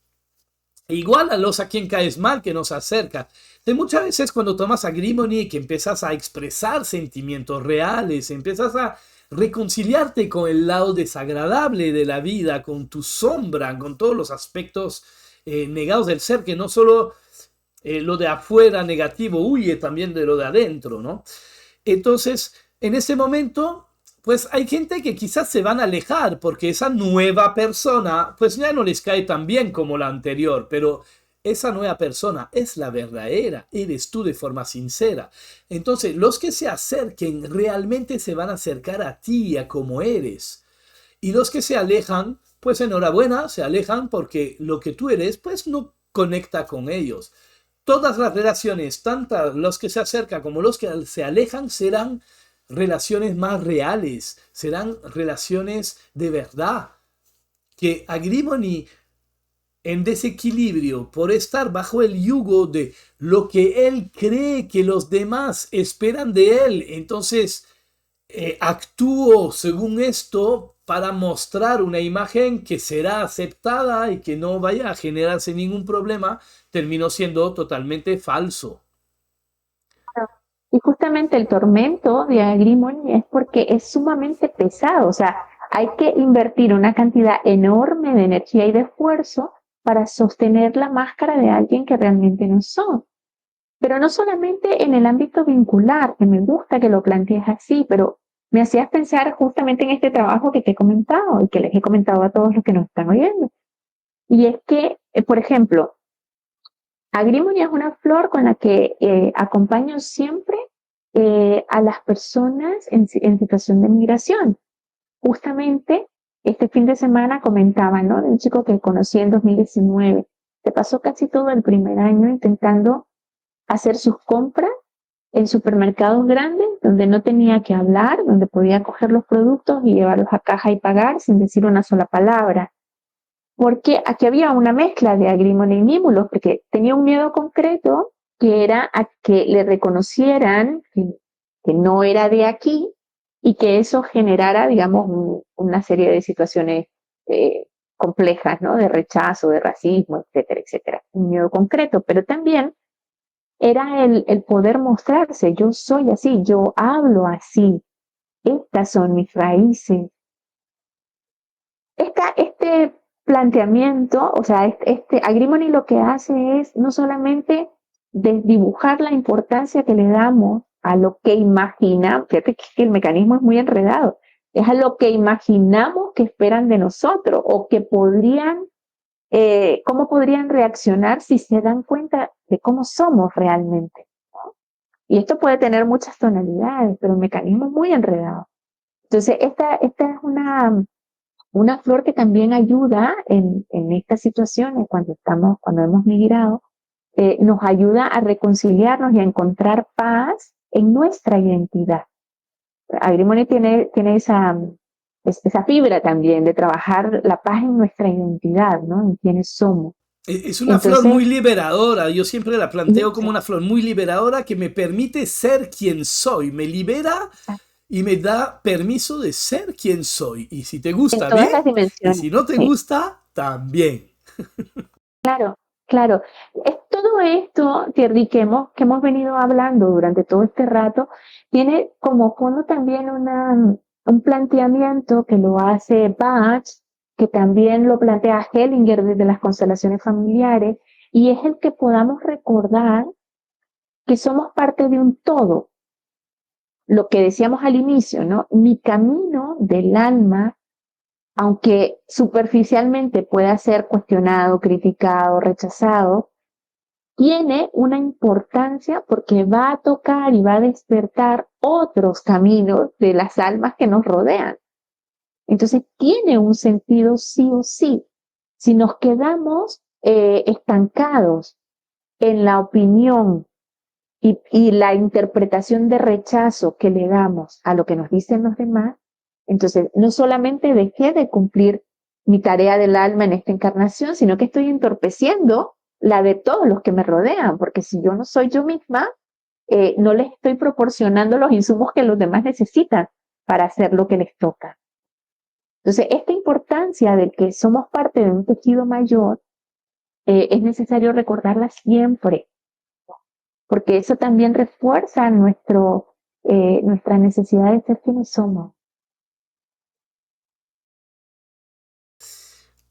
Igual a los a quien caes mal que nos acerca. De muchas veces cuando tomas agrimony, que empiezas a expresar sentimientos reales, empiezas a reconciliarte con el lado desagradable de la vida, con tu sombra, con todos los aspectos negados del ser, que no solo lo de afuera negativo huye también de lo de adentro, ¿no? Entonces, en ese momento, pues hay gente que quizás se van a alejar porque esa nueva persona, pues ya no les cae tan bien como la anterior, pero esa nueva persona es la verdadera, eres tú de forma sincera. Entonces, los que se acerquen realmente se van a acercar a ti, a como eres. Y los que se alejan, pues enhorabuena, se alejan porque lo que tú eres, pues no conecta con ellos. Todas las relaciones, tanto los que se acercan como los que se alejan, serán relaciones más reales, serán relaciones de verdad. Que Agrimony en desequilibrio por estar bajo el yugo de lo que él cree que los demás esperan de él, entonces actúo según esto para mostrar una imagen que será aceptada y que no vaya a generarse ningún problema, terminó siendo totalmente falso. Y justamente el tormento de Agrimony es porque es sumamente pesado, o sea, hay que invertir una cantidad enorme de energía y de esfuerzo para sostener la máscara de alguien que realmente no son. Pero no solamente en el ámbito vincular, que me gusta que lo plantees así, pero me hacías pensar justamente en este trabajo que te he comentado y que les he comentado a todos los que nos están oyendo. Y es que, por ejemplo, Agrimony es una flor con la que acompaño siempre a las personas en situación de migración. Justamente este fin de semana comentaba, ¿no? De un chico que conocí en 2019. Se pasó casi todo el primer año intentando hacer sus compras en supermercados grandes, donde no tenía que hablar, donde podía coger los productos y llevarlos a caja y pagar sin decir una sola palabra. Porque aquí había una mezcla de Agrimony y Mimulus, porque tenía un miedo concreto que era a que le reconocieran que no era de aquí y que eso generara, digamos, una serie de situaciones complejas, ¿no? De rechazo, de racismo, etcétera, etcétera. Un miedo concreto, pero también era el poder mostrarse, yo soy así, yo hablo así, estas son mis raíces. Este planteamiento, o sea, Agrimony lo que hace es no solamente desdibujar la importancia que le damos a lo que imaginamos, fíjate que el mecanismo es muy enredado, es a lo que imaginamos que esperan de nosotros o que podrían, cómo podrían reaccionar si se dan cuenta de cómo somos realmente, ¿no? Y esto puede tener muchas tonalidades, pero el mecanismo es muy enredado. Entonces, esta es una flor que también ayuda en estas situaciones cuando hemos migrado, nos ayuda a reconciliarnos y a encontrar paz en nuestra identidad. Agrimony tiene esa fibra también de trabajar la paz en nuestra identidad, ¿no? En quiénes somos. Es una flor Entonces, muy liberadora, yo siempre la planteo como mucho. una flor muy liberadora que me permite ser quien soy, me libera y me da permiso de ser quien soy. Y si te En gusta, todas bien, las y dimensiones. si no te Sí, gusta, también. claro, claro. Es todo esto, Thierry, que hemos venido hablando durante todo este rato, tiene como fondo también un planteamiento que lo hace Bach, que también lo plantea Hellinger desde las constelaciones familiares, y es el que podamos recordar que somos parte de un todo. Lo que decíamos al inicio, ¿no? Mi camino del alma, aunque superficialmente pueda ser cuestionado, criticado, rechazado, tiene una importancia porque va a tocar y va a despertar otros caminos de las almas que nos rodean. Entonces tiene un sentido sí o sí. Si nos quedamos estancados en la opinión y la interpretación de rechazo que le damos a lo que nos dicen los demás, entonces no solamente dejé de cumplir mi tarea del alma en esta encarnación, sino que estoy entorpeciendo la de todos los que me rodean, porque si yo no soy yo misma, no les estoy proporcionando los insumos que los demás necesitan para hacer lo que les toca. Entonces, esta importancia de que somos parte de un tejido mayor, es necesario recordarla siempre, porque eso también refuerza nuestra necesidad de ser quienes somos.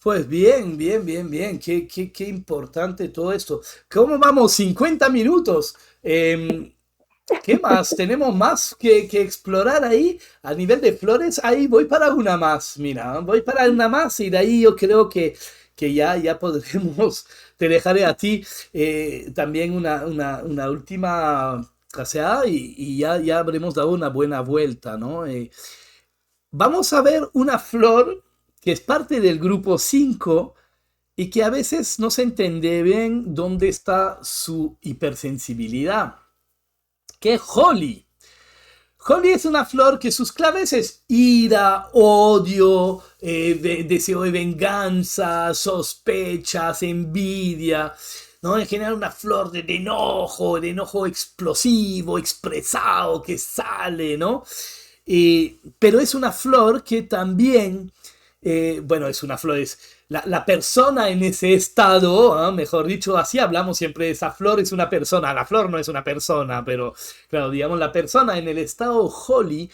Pues bien, bien, bien, bien. Qué importante todo esto. ¿Cómo vamos? 50 minutos. ¿Qué más? ¿Tenemos más que explorar ahí? A nivel de flores, ahí voy para una más. Mira, voy para una más y de ahí yo creo que ya podremos, te dejaré a ti también una última paseada y ya habremos dado una buena vuelta, ¿no? Vamos a ver una flor que es parte del grupo 5 y que a veces no se entiende bien dónde está su hipersensibilidad, que es Holly. Holly es una flor que sus claves es ira, odio, deseo de venganza, sospechas, envidia, ¿no? En general una flor de enojo explosivo, expresado, que sale, ¿no? Pero es una flor que también, bueno, es una flor, es la persona en ese estado, ¿ah? Mejor dicho, así hablamos siempre de esa flor, es una persona, la flor no es una persona, pero claro, digamos, la persona en el estado Holly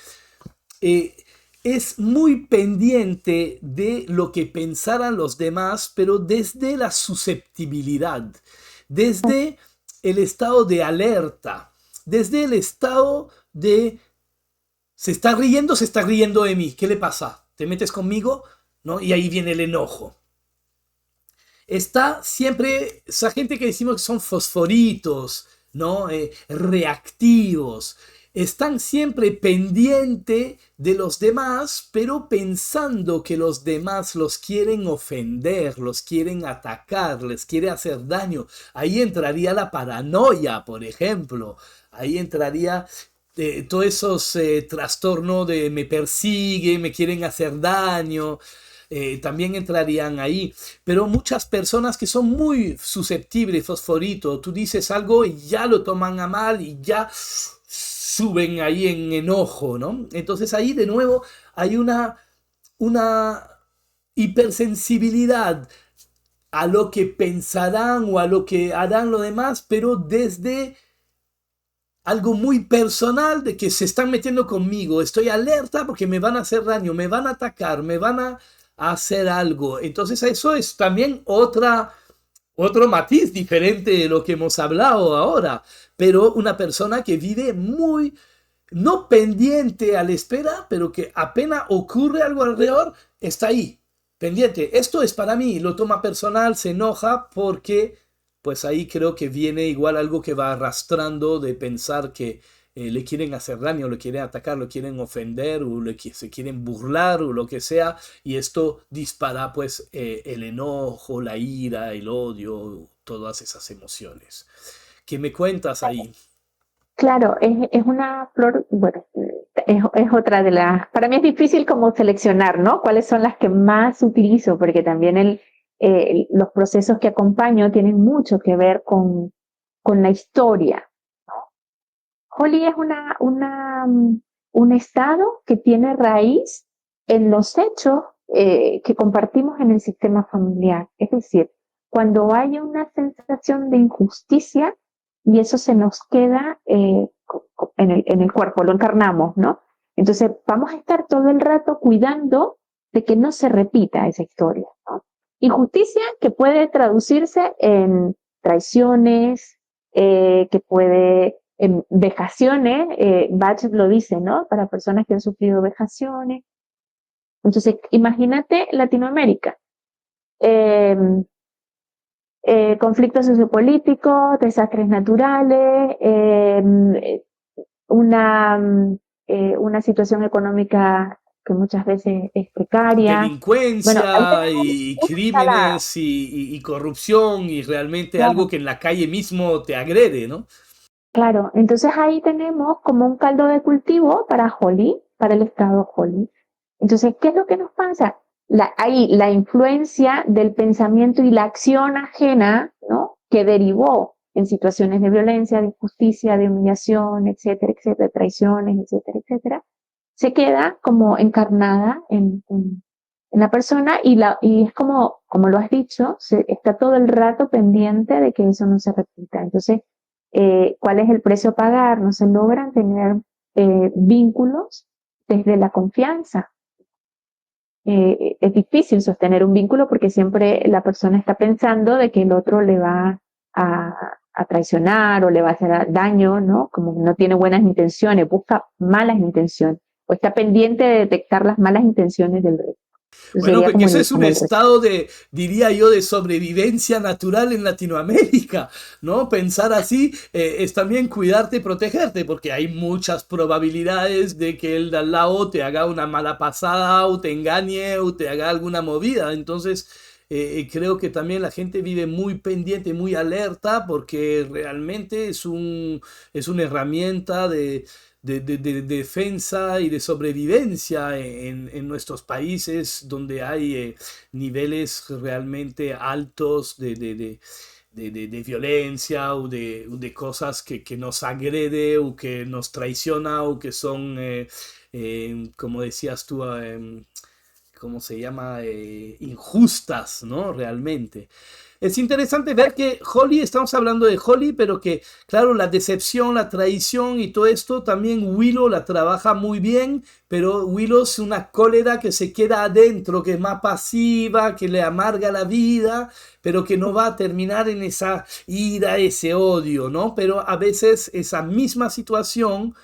eh, es muy pendiente de lo que pensaran los demás, pero desde la susceptibilidad, desde el estado de alerta, desde el estado de se está riendo de mí. ¿Qué le pasa? ¿Te metes conmigo? ¿No? Y ahí viene el enojo. Está siempre esa gente que decimos que son fosforitos, ¿no? Reactivos. Están siempre pendiente de los demás, pero pensando que los demás los quieren ofender, los quieren atacar, les quiere hacer daño. Ahí entraría la paranoia, por ejemplo. Ahí entraría todos esos trastornos de me persigue, me quieren hacer daño, también entrarían ahí. Pero muchas personas que son muy susceptibles, fosforito, tú dices algo y ya lo toman a mal y ya suben ahí en enojo, ¿no? Entonces ahí de nuevo hay una hipersensibilidad a lo que pensarán o a lo que harán los demás, pero desde algo muy personal de que se están metiendo conmigo. Estoy alerta porque me van a hacer daño, me van a atacar, me van a hacer algo. Entonces eso es también otro matiz diferente de lo que hemos hablado ahora. Pero una persona que vive muy, no pendiente a la espera, pero que apenas ocurre algo alrededor, está ahí, pendiente. Esto es para mí, lo toma personal, se enoja porque pues ahí creo que viene igual algo que va arrastrando de pensar que le quieren hacer daño, le quieren atacar, lo quieren ofender o se quieren burlar o lo que sea y esto dispara pues el enojo, la ira, el odio, todas esas emociones. ¿Qué me cuentas ahí? Claro, es una flor, bueno, es otra de las, para mí es difícil como seleccionar, ¿no? ¿Cuáles son las que más utilizo? Porque también los procesos que acompaño tienen mucho que ver con la historia. Holly es un estado que tiene raíz en los hechos que compartimos en el sistema familiar. Es decir, cuando hay una sensación de injusticia y eso se nos queda en el cuerpo, lo encarnamos, ¿no? Entonces vamos a estar todo el rato cuidando de que no se repita esa historia, ¿no? Injusticia que puede traducirse en traiciones, que puede en vejaciones, Bach lo dice, ¿no? Para personas que han sufrido vejaciones. Entonces, imagínate Latinoamérica. Eh, conflictos sociopolíticos, desastres naturales, una, una situación económica que muchas veces es precaria. Bueno, ahí Delincuencia tenemos y una ensalada, crímenes y corrupción y realmente algo claro. que en la calle mismo te agrede, ¿no? Claro, entonces ahí tenemos como un caldo de cultivo para Holly, para el estado Holly. Entonces, ¿qué es lo que nos pasa? Ahí la influencia del pensamiento y la acción ajena, ¿no? Que derivó en situaciones de violencia, de injusticia, de humillación, etcétera, traiciones, etcétera, se queda como encarnada en la persona y es como lo has dicho, está todo el rato pendiente de que eso no se repita. Entonces, ¿cuál es el precio a pagar? No se logran tener vínculos desde la confianza. Es difícil sostener un vínculo porque siempre la persona está pensando de que el otro le va a traicionar o le va a hacer daño, ¿no? Como no tiene buenas intenciones, busca malas intenciones o está pendiente de detectar las malas intenciones del resto. Eso Bueno, sería porque eso es un como el resto. estado de, diría yo, de sobrevivencia natural en Latinoamérica, ¿no? Pensar así es también cuidarte y protegerte, porque hay muchas probabilidades de que el de al lado te haga una mala pasada o te engañe o te haga alguna movida. Entonces, creo que también la gente vive muy pendiente, muy alerta, porque realmente es una herramienta de defensa y de sobrevivencia en nuestros países donde hay niveles realmente altos de violencia o de cosas que nos agrede o que nos traiciona o que son, como decías tú, ¿cómo se llama? Injustas, ¿no? Realmente. Es interesante ver que Holly, estamos hablando de Holly, pero que, claro, la decepción, la traición y todo esto, también Willow la trabaja muy bien, pero Willow es una cólera que se queda adentro, que es más pasiva, que le amarga la vida, pero que no va a terminar en esa ira, ese odio, ¿no? Pero a veces esa misma situación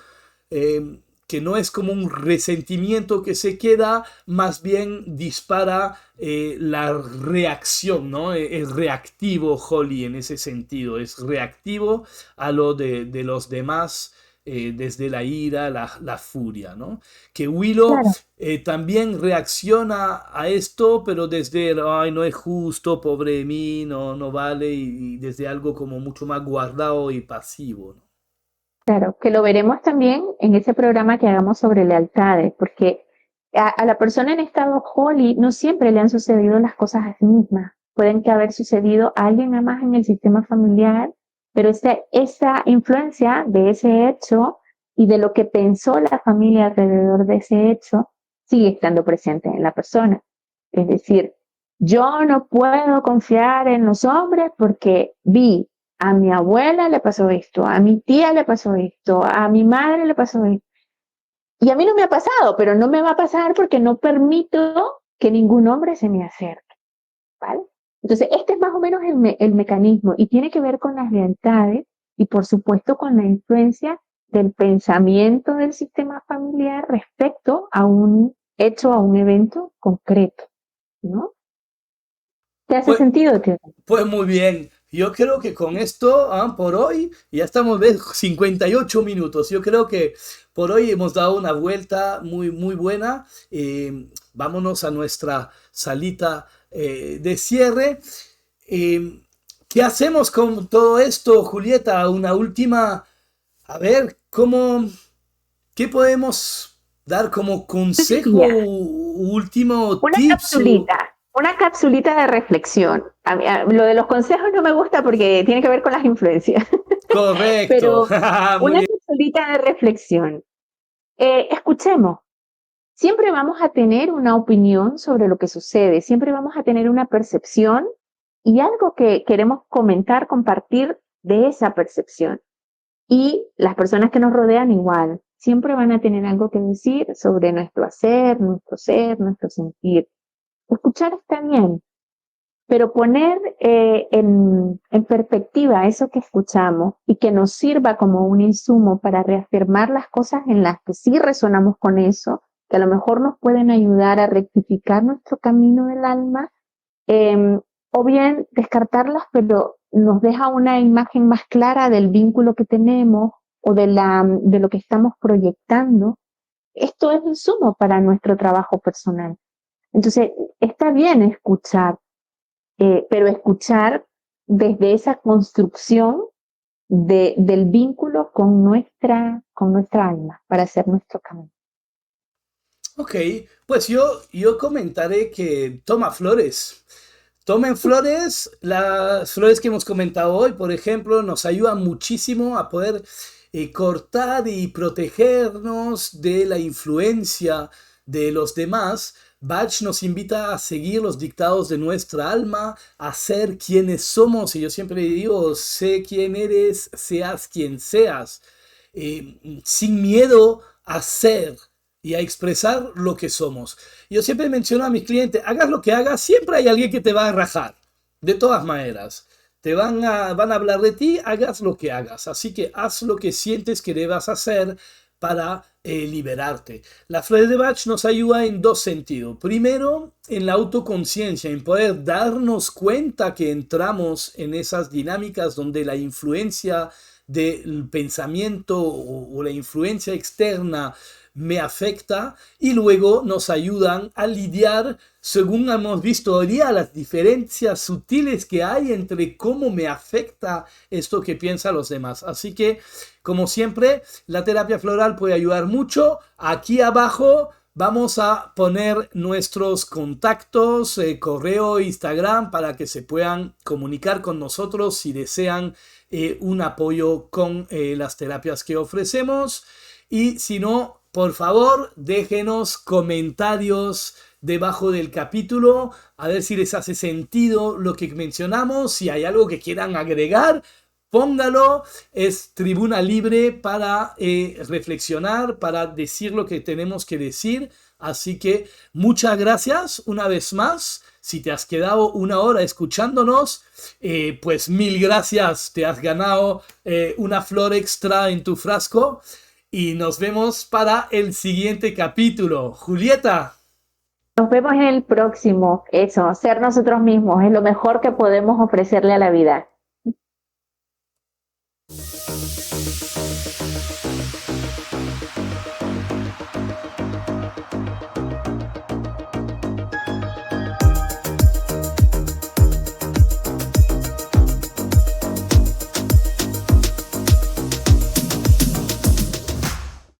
que no es como un resentimiento que se queda, más bien dispara la reacción, ¿no? Es reactivo Holly en ese sentido, es reactivo a lo de los demás. Desde la ira, la furia, ¿no? Que Willow Claro. también reacciona a esto, pero desde, ay, no es justo, pobre de mí, no, no vale, y desde algo como mucho más guardado y pasivo, ¿no? Claro, que lo veremos también en ese programa que hagamos sobre lealtades, porque a la persona en estado Holly no siempre le han sucedido las cosas a sí misma. Pueden que haber sucedido a alguien más en el sistema familiar, pero esa influencia de ese hecho y de lo que pensó la familia alrededor de ese hecho sigue estando presente en la persona. Es decir, yo no puedo confiar en los hombres porque vi a mi abuela le pasó esto, a mi tía le pasó esto, a mi madre le pasó esto. Y a mí no me ha pasado, pero no me va a pasar porque no permito que ningún hombre se me acerque, ¿vale? Entonces, este es más o menos el mecanismo y tiene que ver con las lealtades y, por supuesto, con la influencia del pensamiento del sistema familiar respecto a un hecho, a un evento concreto, ¿no? ¿Te hace Pues, sentido, Teo? Pues muy bien, yo creo que con esto, por hoy, ya estamos de 58 minutos. Yo creo que por hoy hemos dado una vuelta muy, muy buena. Vámonos a nuestra salita de cierre. Eh, ¿Qué hacemos con todo esto, Julieta? Una última, a ver, ¿qué podemos dar como consejo, Ya. último tips? Una capsulita de reflexión. Lo de los consejos no me gusta porque tiene que ver con las influencias, Correcto, pero muy una bien. capsulita de reflexión. Escuchemos. Siempre vamos a tener una opinión sobre lo que sucede, siempre vamos a tener una percepción y algo que queremos comentar, compartir de esa percepción. Y las personas que nos rodean igual, siempre van a tener algo que decir sobre nuestro hacer, nuestro ser, nuestro sentir. Escuchar está bien, pero poner en perspectiva eso que escuchamos y que nos sirva como un insumo para reafirmar las cosas en las que sí resonamos con eso, que a lo mejor nos pueden ayudar a rectificar nuestro camino del alma, eh, o bien descartarlas, pero nos deja una imagen más clara del vínculo que tenemos o de lo que estamos proyectando. Esto es insumo para nuestro trabajo personal. Entonces, está bien escuchar, pero escuchar desde esa construcción del vínculo con nuestra alma para hacer nuestro camino. Ok, pues yo comentaré que toma flores. Tomen flores, las flores que hemos comentado hoy, por ejemplo, nos ayudan muchísimo a poder cortar y protegernos de la influencia de los demás. Bach nos invita a seguir los dictados de nuestra alma, a ser quienes somos, y yo siempre digo, sé quién eres, seas quien seas, sin miedo a ser y a expresar lo que somos. Yo siempre menciono a mis clientes, hagas lo que hagas, siempre hay alguien que te va a rajar, de todas maneras. Van a hablar de ti, hagas lo que hagas. Así que haz lo que sientes que debas hacer para liberarte. La flor de Bach nos ayuda en dos sentidos. Primero, en la autoconciencia, en poder darnos cuenta que entramos en esas dinámicas donde la influencia del pensamiento o la influencia externa me afecta, y luego nos ayudan a lidiar, según hemos visto hoy día, las diferencias sutiles que hay entre cómo me afecta esto que piensan los demás. Así que, como siempre, la terapia floral puede ayudar mucho. Aquí abajo vamos a poner nuestros contactos, correo, Instagram, para que se puedan comunicar con nosotros si desean un apoyo con las terapias que ofrecemos. Y si no, por favor, déjenos comentarios debajo del capítulo, a ver si les hace sentido lo que mencionamos. Si hay algo que quieran agregar, póngalo. Es tribuna libre para reflexionar, para decir lo que tenemos que decir. Así que muchas gracias una vez más. Si te has quedado una hora escuchándonos, pues mil gracias. Te has ganado una flor extra en tu frasco. Y nos vemos para el siguiente capítulo. Julieta. Nos vemos en el próximo. Eso, ser nosotros mismos es lo mejor que podemos ofrecerle a la vida.